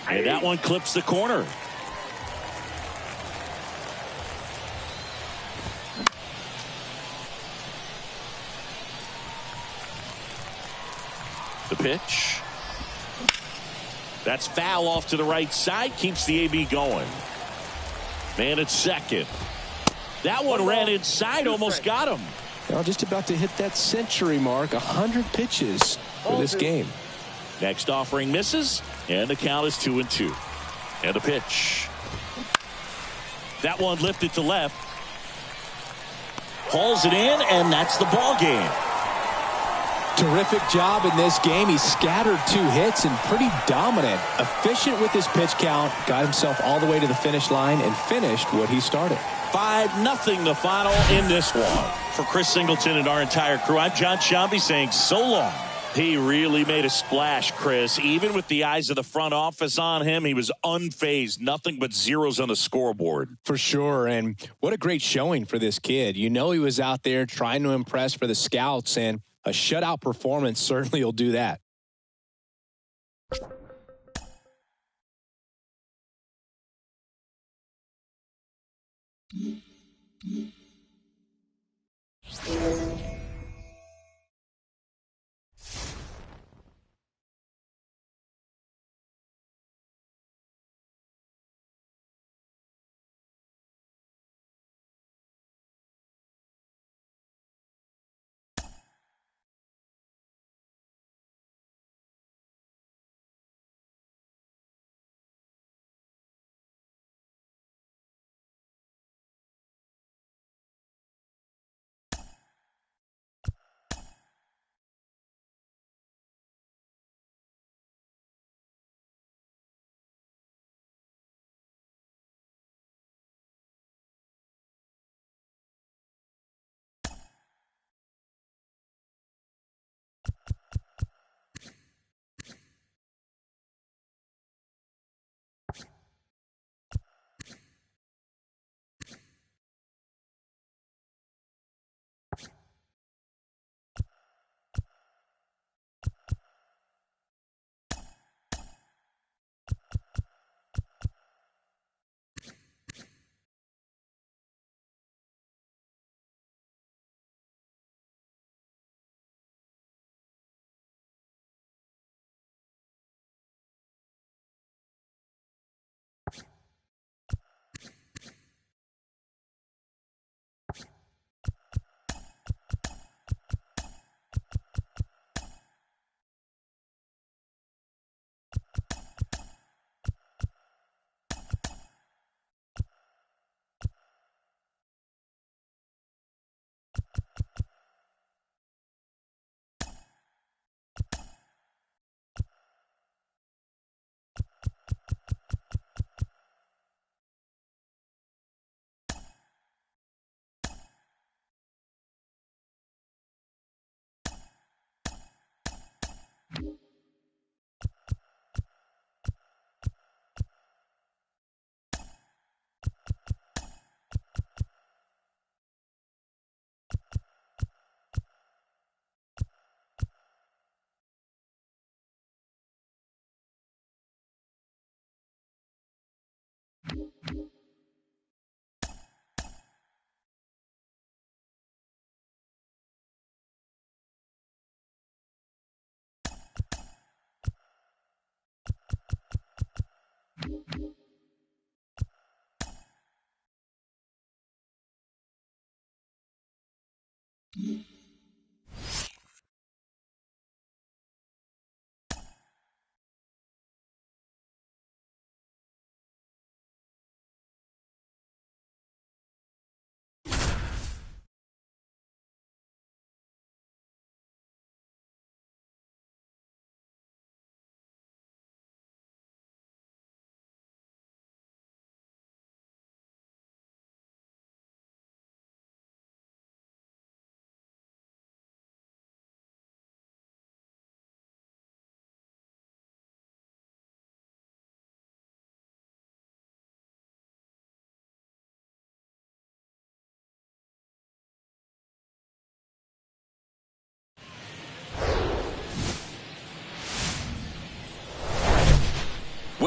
And that one clips the corner. The pitch. That's foul off to the right side. Keeps the AB going. Man at second. That one ran inside. Almost got him. Well, just about to hit that century mark. 100 pitches for this game. Next offering misses. And the count is 2-2. And a pitch. That one lifted to left. Hauls it in. And that's the ball game. Terrific job in this game. He scattered 2 hits and pretty dominant. Efficient with his pitch count. Got himself all the way to the finish line and finished what he started. 5-0 the final in this one. For Chris Singleton and our entire crew, I'm John Shambi saying so long. He really made a splash, Chris. Even with the eyes of the front office on him, he was unfazed. Nothing but zeros on the scoreboard. For sure, and what a great showing for this kid. You know he was out there trying to impress for the scouts, and a shutout performance certainly will do that.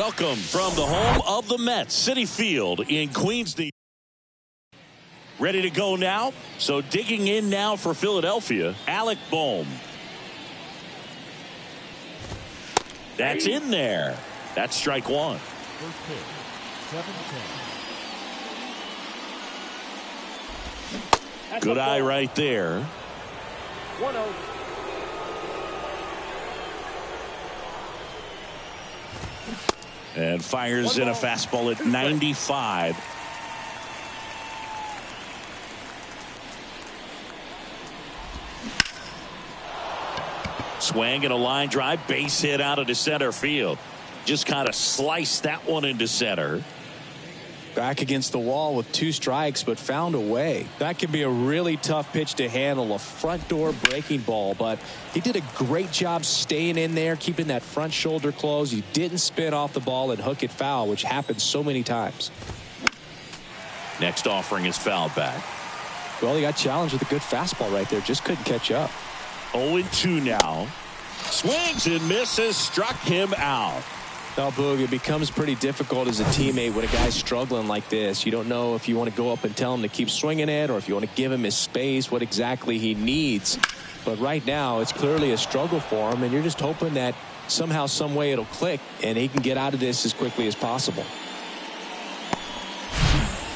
Welcome from the home of the Mets, Citi Field in Queens, New York. Ready to go now? So digging in now for Philadelphia, Alec Bohm. That's in there. That's strike one. First pitch, 7-10. Good eye right there. 1-0. And fires in a fastball at 95. Swing and a line drive, base hit out into center field. Just kind of sliced that one into center. Back against the wall with 2 strikes, but found a way. That can be a really tough pitch to handle, a front door breaking ball, but he did a great job staying in there, keeping that front shoulder closed. He didn't spin off the ball and hook it foul, which happens so many times. Next offering is fouled back. Well, he got challenged with a good fastball right there, just couldn't catch up. 0-2 now. Swings and misses, struck him out. Now, Boog, it becomes pretty difficult as a teammate when a guy's struggling like this. You don't know if you want to go up and tell him to keep swinging it or if you want to give him his space, what exactly he needs. But right now, it's clearly a struggle for him, and you're just hoping that somehow, some way it'll click and he can get out of this as quickly as possible.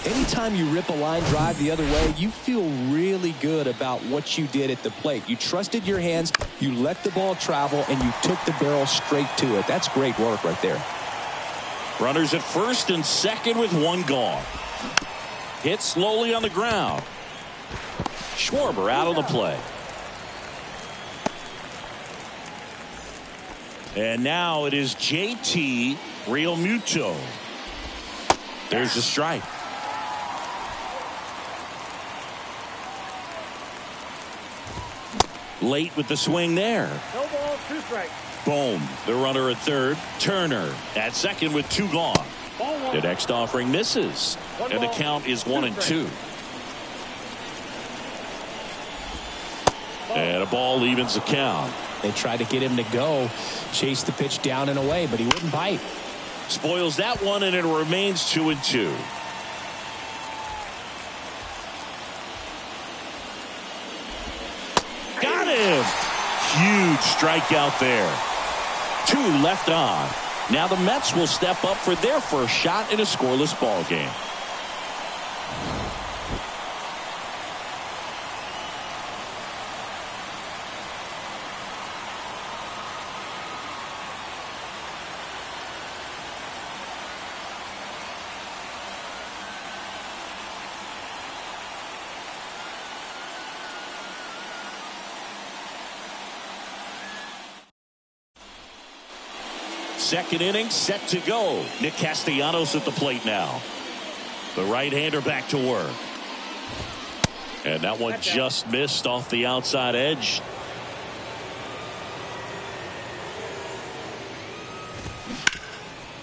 Anytime you rip a line drive the other way, you feel really good about what you did at the plate. You trusted your hands, you let the ball travel, and you took the barrel straight to it. That's great work right there. Runners at first and second with 1 gone. Hit slowly on the ground. Schwarber out on the play. And now it is JT Realmuto. There's the strike. Late with the swing there. No ball, 2 strikes. Bohm, the runner at third. Turner at second with 2 gone. Ball 1. The next offering misses. And the count is 1-2. And a ball evens the count. They tried to get him to go, chase the pitch down and away, but he wouldn't bite. Spoils that one, and it remains 2-2. Got him. Huge strikeout there. 2 left on. Now the Mets will step up for their first shot in a scoreless ball game. Second inning set to go. Nick Castellanos at the plate now. The right-hander back to work. And that one just missed off the outside edge.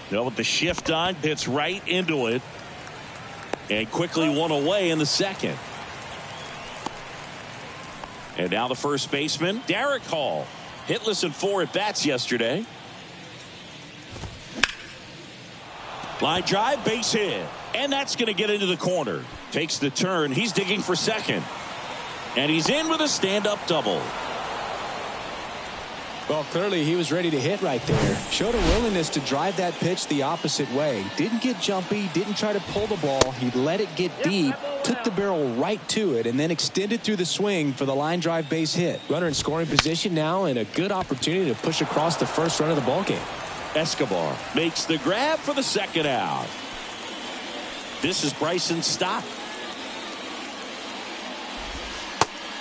With the shift on, hits right into it. And quickly one away in the second. And now the first baseman, Derek Hall. Hitless in 4 at-bats yesterday. Line drive, base hit. And that's going to get into the corner. Takes the turn. He's digging for second. And he's in with a stand-up double. Well, clearly he was ready to hit right there. Showed a willingness to drive that pitch the opposite way. Didn't get jumpy, didn't try to pull the ball. He let it get deep, took the barrel right to it, and then extended through the swing for the line drive base hit. Runner in scoring position now, and a good opportunity to push across the first run of the ball game. Escobar makes the grab for the second out. This is Bryson Stott.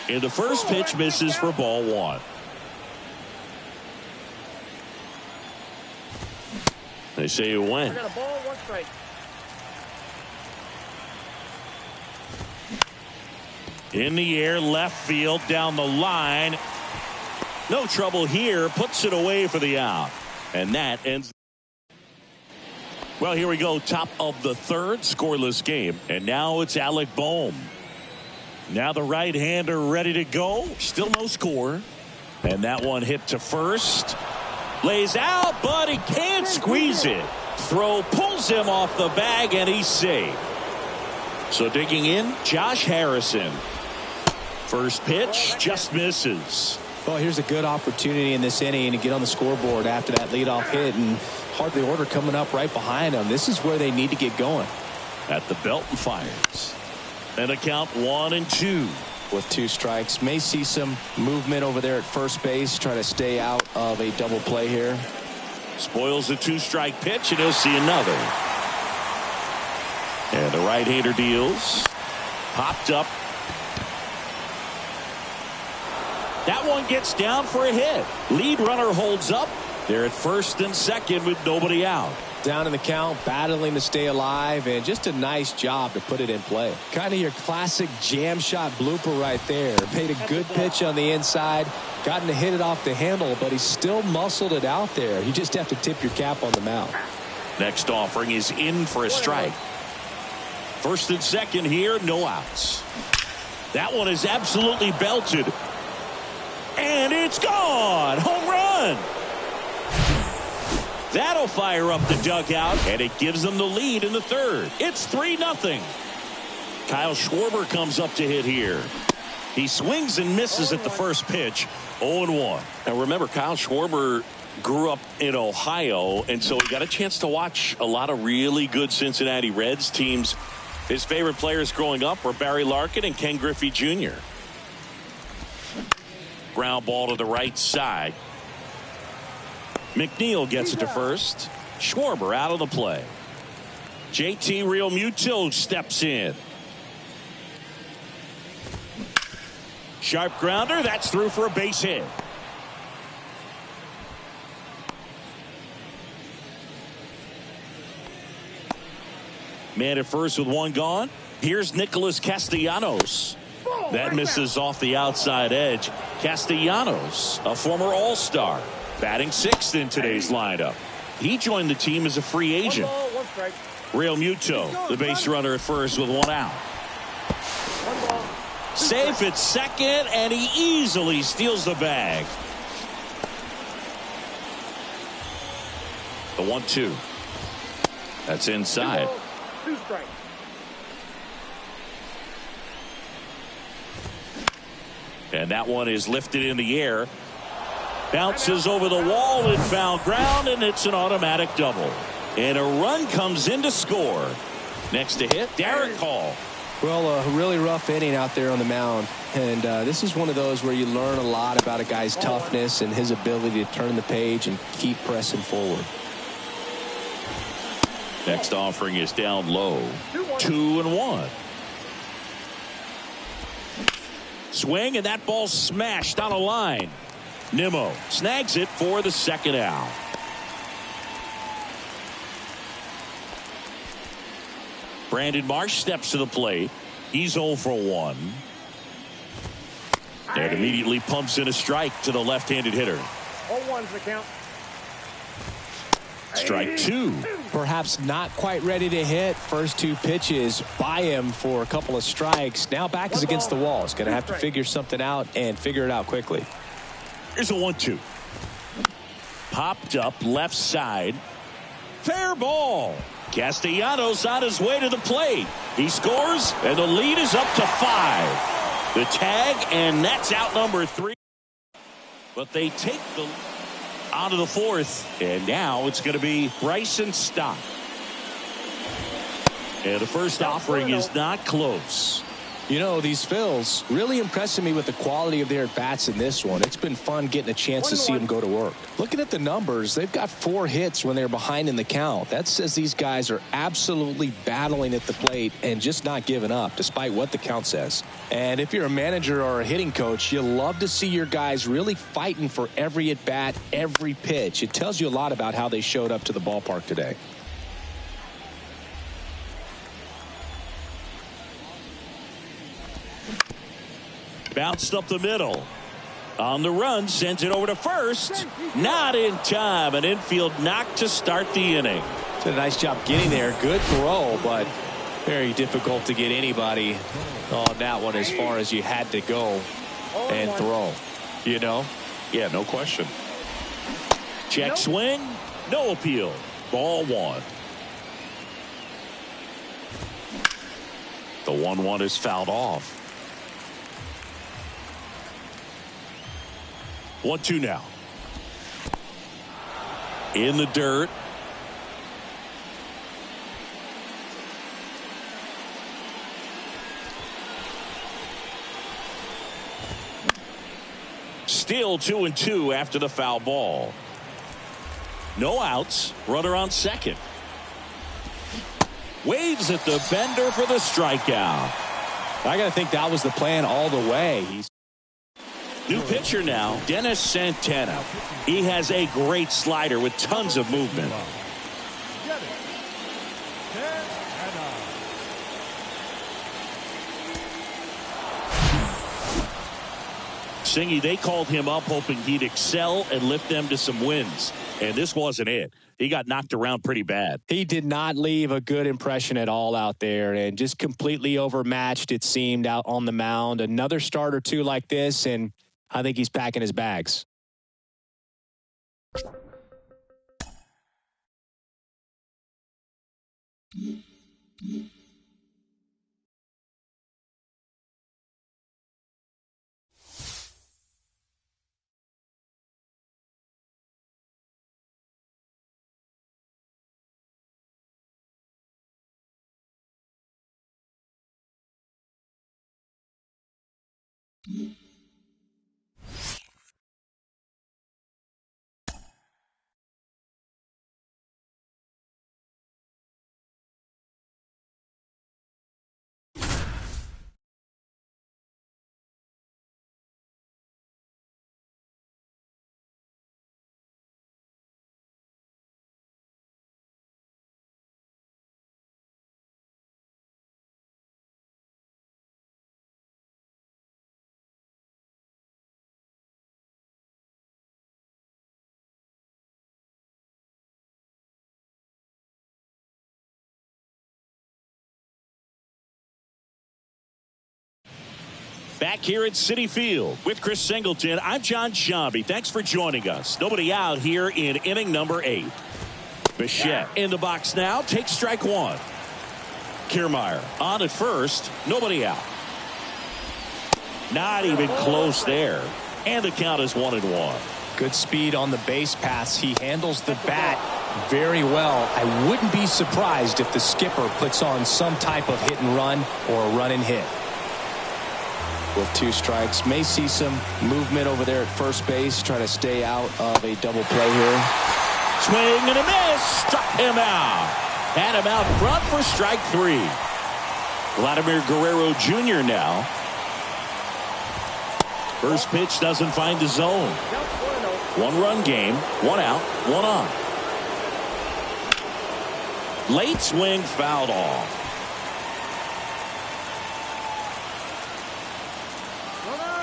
And the first pitch misses for ball 1. They say you win. Got a ball, 1 strike. In the air, left field, down the line. No trouble here. Puts it away for the out. And that ends. Well, here we go. Top of the third, scoreless game. And now it's Alec Bohm. Now the right-hander ready to go. Still no score. And that one hit to first. Lays out, but he can't squeeze it. throw pulls him off the bag, and he's safe. So digging in, Josh Harrison. First pitch just misses. Well, here's a good opportunity in this inning to get on the scoreboard after that leadoff hit, and hardly order coming up right behind them. This is where they need to get going. At the belt and fires. And a count 1-2. With 2 strikes, may see some movement over there at first base, try to stay out of a double play here. Spoils the 2-strike pitch, and he'll see another. And the right-hander deals. Popped up. That one gets down for a hit. Lead runner holds up. They're at first and second with nobody out. Down in the count, battling to stay alive, and just a nice job to put it in play. Kind of your classic jam shot blooper right there. Made a good pitch on the inside, gotten to hit it off the handle, but he still muscled it out there. You just have to tip your cap on the mound. Next offering is in for a strike. First and second here, no outs. That one is absolutely belted. And it's gone. Home run. That'll fire up the dugout, and it gives them the lead in the third. It's 3-0. Kyle Schwarber comes up to hit here. He swings and misses at the first pitch. 0-1. Now remember, Kyle Schwarber grew up in Ohio, and so he got a chance to watch a lot of really good Cincinnati Reds teams. His favorite players growing up were Barry Larkin and Ken Griffey Jr. Ground ball to the right side. McNeil gets it to first. Schwarber out of the play. JT Realmuto steps in. Sharp grounder. That's through for a base hit. Man at first with one gone. Here's Nicholas Castellanos. That misses off the outside edge. Castellanos, a former All-Star, batting 6th in today's lineup. He joined the team as a free agent. Realmuto, the base runner at first with 1 out. Safe at second, and he easily steals the bag. The 1-2. That's inside. 2 strikes. And that one is lifted in the air. Bounces over the wall and foul ground, and it's an automatic double. And a run comes in to score. Next to hit, Derek Hall. Well, a really rough inning out there on the mound. And this is one of those where you learn a lot about a guy's toughness and his ability to turn the page and keep pressing forward. Next offering is down low. 2-1. Swing, and that ball smashed on a line. Nimmo snags it for the second out. Brandon Marsh steps to the plate. He's 0 for 1. And immediately pumps in a strike to the left-handed hitter. 0-1's the count. Strike 2. Perhaps not quite ready to hit. First 2 pitches by him for a couple of strikes. Now back is against the wall. He's going to have to figure something out and figure it out quickly. Here's a 1-2. Popped up left side. Fair ball. Castellanos on his way to the plate. He scores, and the lead is up to 5. The tag, and that's out number 3. But they take the out of the 4th, and now it's going to be Bryson Stott. And the first offering is not close. You know, these Phils really impressing me with the quality of their at-bats in this one. It's been fun getting a chance to see them go to work. Looking at the numbers, they've got 4 hits when they're behind in the count. That says these guys are absolutely battling at the plate and just not giving up, despite what the count says. And if you're a manager or a hitting coach, you love to see your guys really fighting for every at-bat, every pitch. It tells you a lot about how they showed up to the ballpark today. Bounced up the middle. On the run, sends it over to first. Not in time. An infield knock to start the inning. Did a nice job getting there. Good throw, but very difficult to get anybody on that one as far as you had to go and throw. You know? Yeah, no question. Check swing. No appeal. Ball one. The 1-1 is fouled off. 1-2 now. In the dirt. Still 2-2 after the foul ball. No outs. Runner on second. Waves at the bender for the strikeout. I got to think that was the plan all the way. New pitcher now, Dennis Santana. He has a great slider with tons of movement. Singy, they called him up hoping he'd excel and lift them to some wins. And this wasn't it. He got knocked around pretty bad. He did not leave a good impression at all out there, and just completely overmatched, it seemed, out on the mound. Another start or two like this, and I think he's packing his bags. Back here at Citi Field with Chris Singleton, I'm John Sciambi. Thanks for joining us. Nobody out here in inning number 8. Bichette in the box now. Takes strike one. Kiermaier on at first. Nobody out. Not even close there. And the count is 1-1. Good speed on the base pass. He handles the bat very well. I wouldn't be surprised if the skipper puts on some type of hit and run or a run and hit. With 2 strikes, may see some movement over there at first base, try to stay out of a double play here. Swing and a miss. Struck him out. Had him out front for strike 3. Vladimir Guerrero Jr. now. First pitch doesn't find the zone. 1-run game, 1 out, 1 on. Late swing fouled off.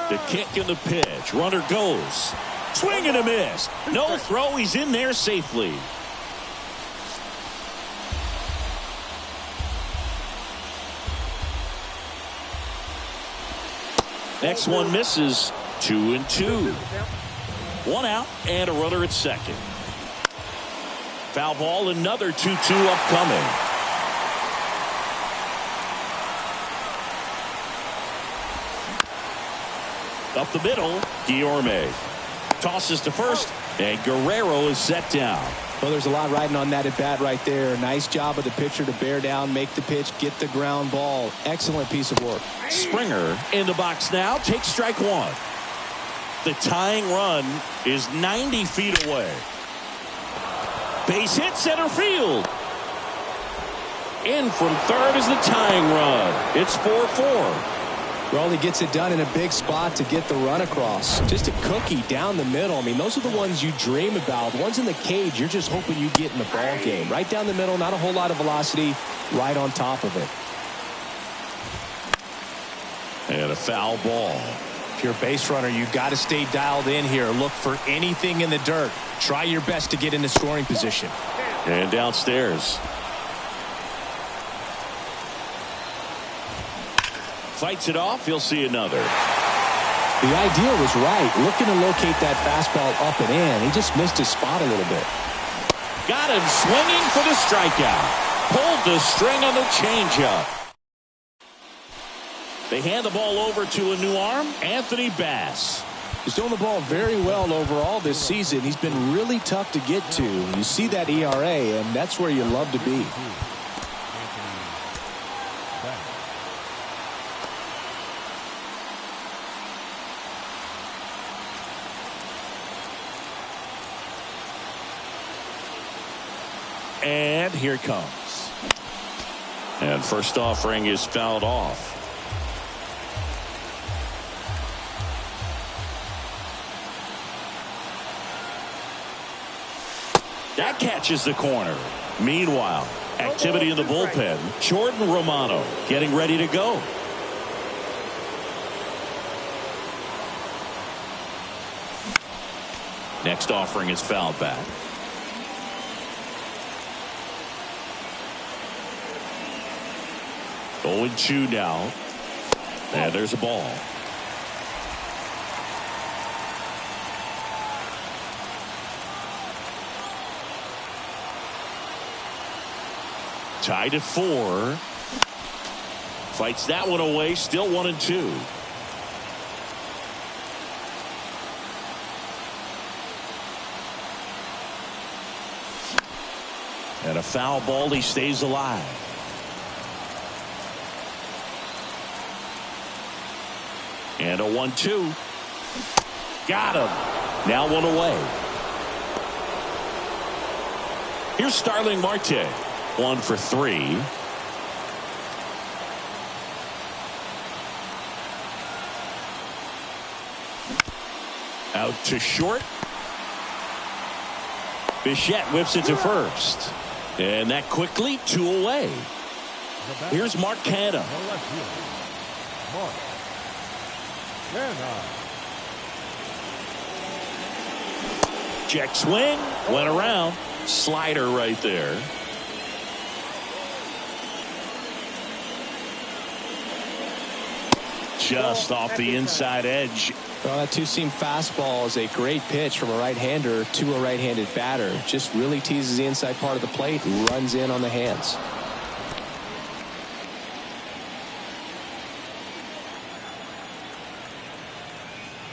The kick and the pitch. Runner goes. Swing and a miss. No throw. He's in there safely. Next one misses. 2-2. 1 out and a runner at second. Foul ball. Another 2-2 upcoming. Up the middle, Guillorme tosses to first, and Guerrero is set down. Well, there's a lot riding on that at bat right there. Nice job of the pitcher to bear down, make the pitch, get the ground ball. Excellent piece of work. Springer in the box now, takes strike 1. The tying run is 90 feet away. Base hit center field. In from third is the tying run. It's 4-4. Well, he gets it done in a big spot to get the run across. Just a cookie down the middle. I mean, those are the ones you dream about. The ones in the cage, you're just hoping you get in the ball game. Right down the middle, not a whole lot of velocity, right on top of it. And a foul ball. If you're a base runner, you've got to stay dialed in here. Look for anything in the dirt. Try your best to get into scoring position. And downstairs. Fights it off. He'll see another. The idea was right. Looking to locate that fastball up and in. He just missed his spot a little bit. Got him swinging for the strikeout. Pulled the string on the changeup. They hand the ball over to a new arm, Anthony Bass. He's doing the ball very well overall this season. He's been really tough to get to. You see that ERA, and that's where you love to be. And here it comes. And first offering is fouled off. That catches the corner. Meanwhile, activity in the bullpen. Jordan Romano getting ready to go. Next offering is fouled back. Oh, 0-2 now. And there's a ball. Tied at 4. Fights that one away. Still 1-2. And a foul ball. He stays alive. And a 1-2. Got him. Now one away. Here's Starling Marte. 1 for 3. Out to short. Bichette whips it to first. And that quickly 2 away. Here's Mark Canha. Check swing. Went around. Slider right there. Just off the inside edge. Well, that two-seam fastball is a great pitch from a right-hander to a right-handed batter. Just really teases the inside part of the plate, runs in on the hands.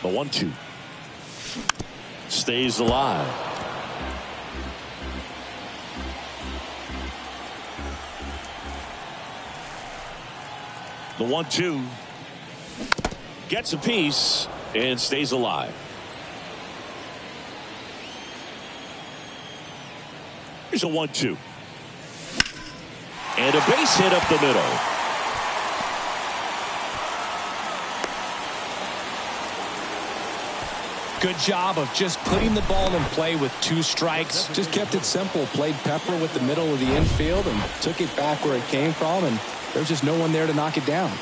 The 1-2. Stays alive. The 1-2. Gets a piece and stays alive. Here's a 1-2. And a base hit up the middle. Good job of just putting the ball in play with 2 strikes. Just kept it simple. Played pepper with the middle of the infield and took it back where it came from, and there's just no one there to knock it down.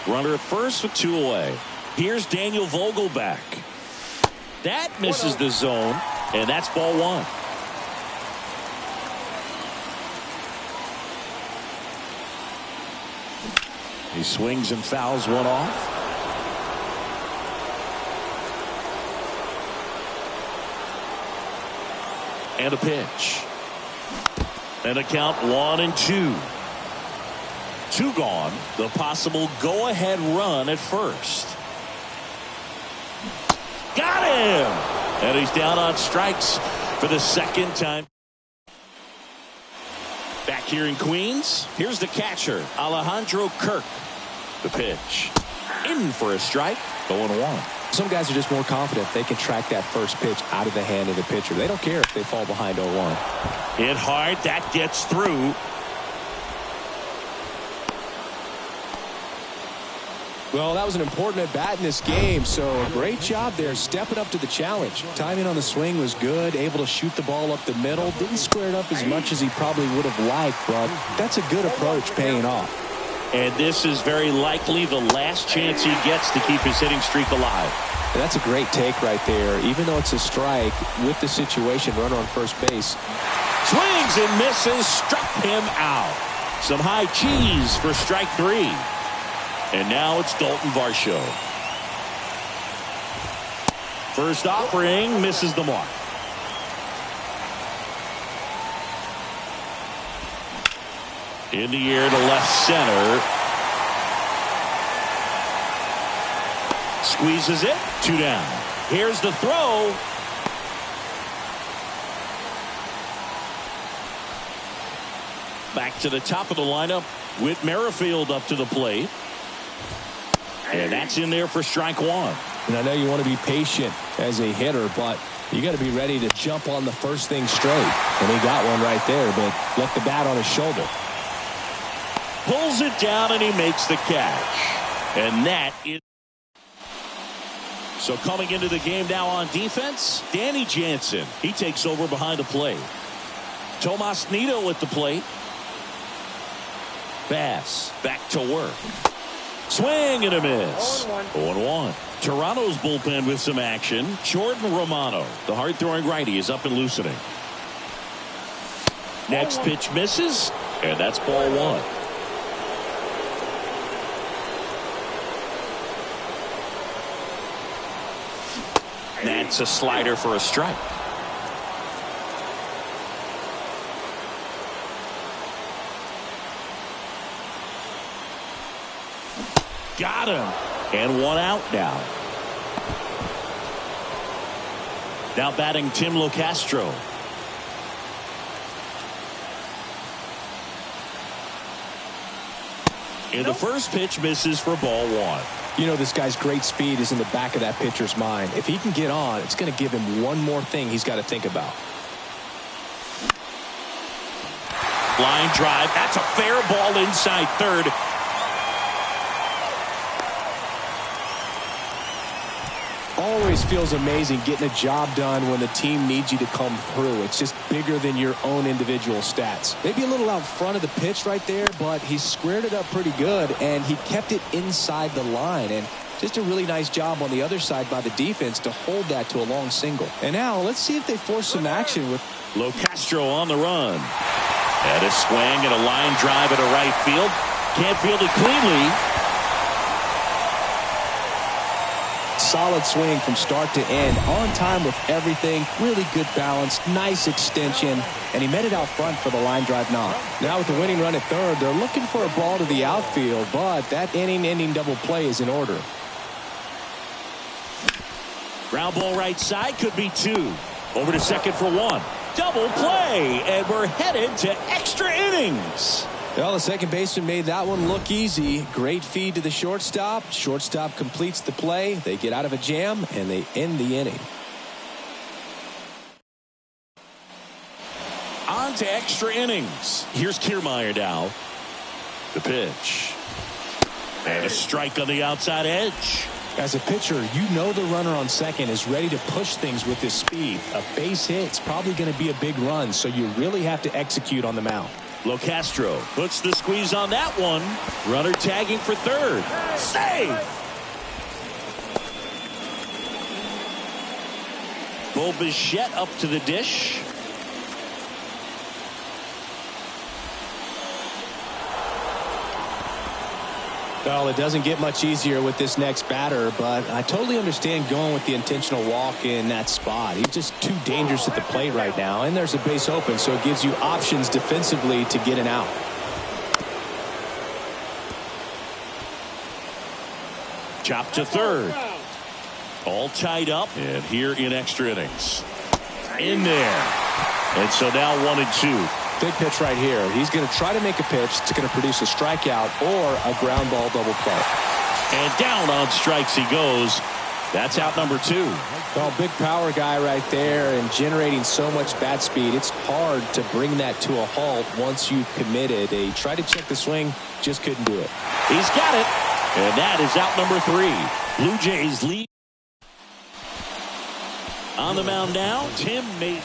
Runner at first with 2 away. Here's Daniel Vogelback. That misses the zone, and that's ball 1. He swings and fouls one off. And a pitch. And a count 1-2. 2 gone. The possible go-ahead run at first. Got him! And he's down on strikes for the second time. Back here in Queens, here's the catcher, Alejandro Kirk. The pitch. In for a strike. 0-1. Some guys are just more confident they can track that first pitch out of the hand of the pitcher. They don't care if they fall behind 0-1. Hit hard. That gets through. Well, that was an important at-bat in this game, so a great job there stepping up to the challenge. Timing on the swing was good, able to shoot the ball up the middle. Didn't square it up as much as he probably would have liked, but that's a good approach paying off. And this is very likely the last chance he gets to keep his hitting streak alive. And that's a great take right there. Even though it's a strike, with the situation, runner on first base. Swings and misses, struck him out. Some high cheese for strike 3. And now it's Dalton Varsho. First offering misses the mark. In the air to left center. Squeezes it. 2 down. Here's the throw. Back to the top of the lineup with Merrifield up to the plate. And that's in there for strike 1. And I know you want to be patient as a hitter, but you got to be ready to jump on the first thing straight. And he got one right there, but left the bat on his shoulder. Pulls it down and he makes the catch. And that is. So coming into the game now on defense, Danny Jansen. He takes over behind the plate. Tomas Nido at the plate. Bass back to work. Swing and a miss. 0-1. Toronto's bullpen with some action. Jordan Romano, the hard-throwing righty, is up and loosening. Next pitch misses, and that's ball 1. That's a slider for a strike. Got him. And 1 out now. Now batting Tim Locastro. And the first pitch misses for ball 1. You know, this guy's great speed is in the back of that pitcher's mind. If he can get on, it's going to give him one more thing he's got to think about. Line drive. That's a fair ball inside third. Always feels amazing getting a job done when the team needs you to come through. It's just bigger than your own individual stats. Maybe a little out front of the pitch right there, but he squared it up pretty good, and he kept it inside the line. And just a really nice job on the other side by the defense to hold that to a long single. And now let's see if they force some action with Locastro on the run. And a swing and a line drive at a right field. Can't field it cleanly. Solid swing from start to end, on time with everything, really good balance, nice extension, and he met it out front for the line drive knock. Now with the winning run at third, they're looking for a ball to the outfield, but that inning-ending double play is in order. Ground ball right side, could be 2. Over to second for 1. Double play, and we're headed to extra innings. Well, the second baseman made that one look easy. Great feed to the shortstop. Shortstop completes the play. They get out of a jam, and they end the inning. On to extra innings. Here's Kiermaier now. The pitch. And a strike on the outside edge. As a pitcher, you know the runner on second is ready to push things with his speed. A base hit's probably going to be a big run, so you really have to execute on the mound. Locastro puts the squeeze on that one. Runner tagging for third. Save! Bo Bichette up to the dish. Well, it doesn't get much easier with this next batter, but I totally understand going with the intentional walk in that spot. He's just too dangerous at the plate right now, and there's a base open, so it gives you options defensively to get an out. Chop to third. All tied up, and here in extra innings. In there. And so now 1-2. Big pitch right here. He's going to try to make a pitch that's going to produce a strikeout or a ground ball double play. And down on strikes he goes. That's out number 2. Well, big power guy right there and generating so much bat speed. It's hard to bring that to a halt once you've committed. They tried to check the swing, just couldn't do it. He's got it. And that is out number 3. Blue Jays lead. On the mound now, Tim Maton.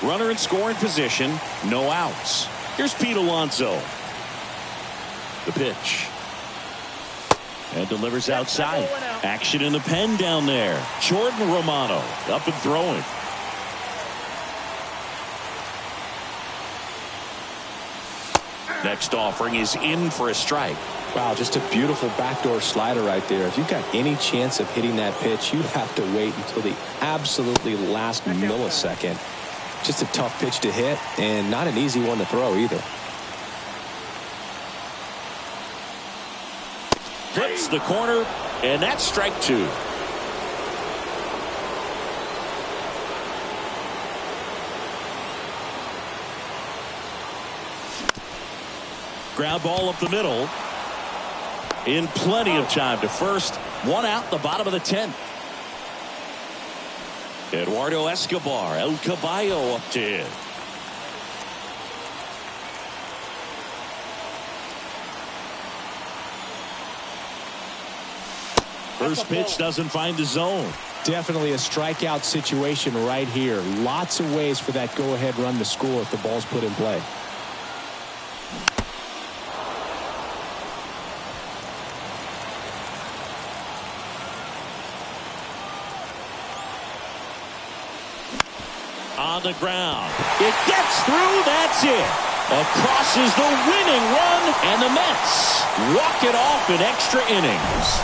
Runner in scoring position, no outs. Here's Pete Alonso. The pitch. And delivers outside. Action in the pen down there. Jordan Romano up and throwing. Next offering is in for a strike. Wow, just a beautiful backdoor slider right there. If you've got any chance of hitting that pitch, you have to wait until the absolutely last millisecond. Just a tough pitch to hit and not an easy one to throw either. flips the corner, and that's strike two. Ground ball up the middle. In plenty of time to first. One out, the bottom of the 10th. Eduardo Escobar, El Caballo up to hit. First pitch doesn't find the zone. Definitely a strikeout situation right here. Lots of ways for that go-ahead run to score if the ball's put in play. On the ground. It gets through. That's it. Across is the winning run, and the Mets walk it off in extra innings.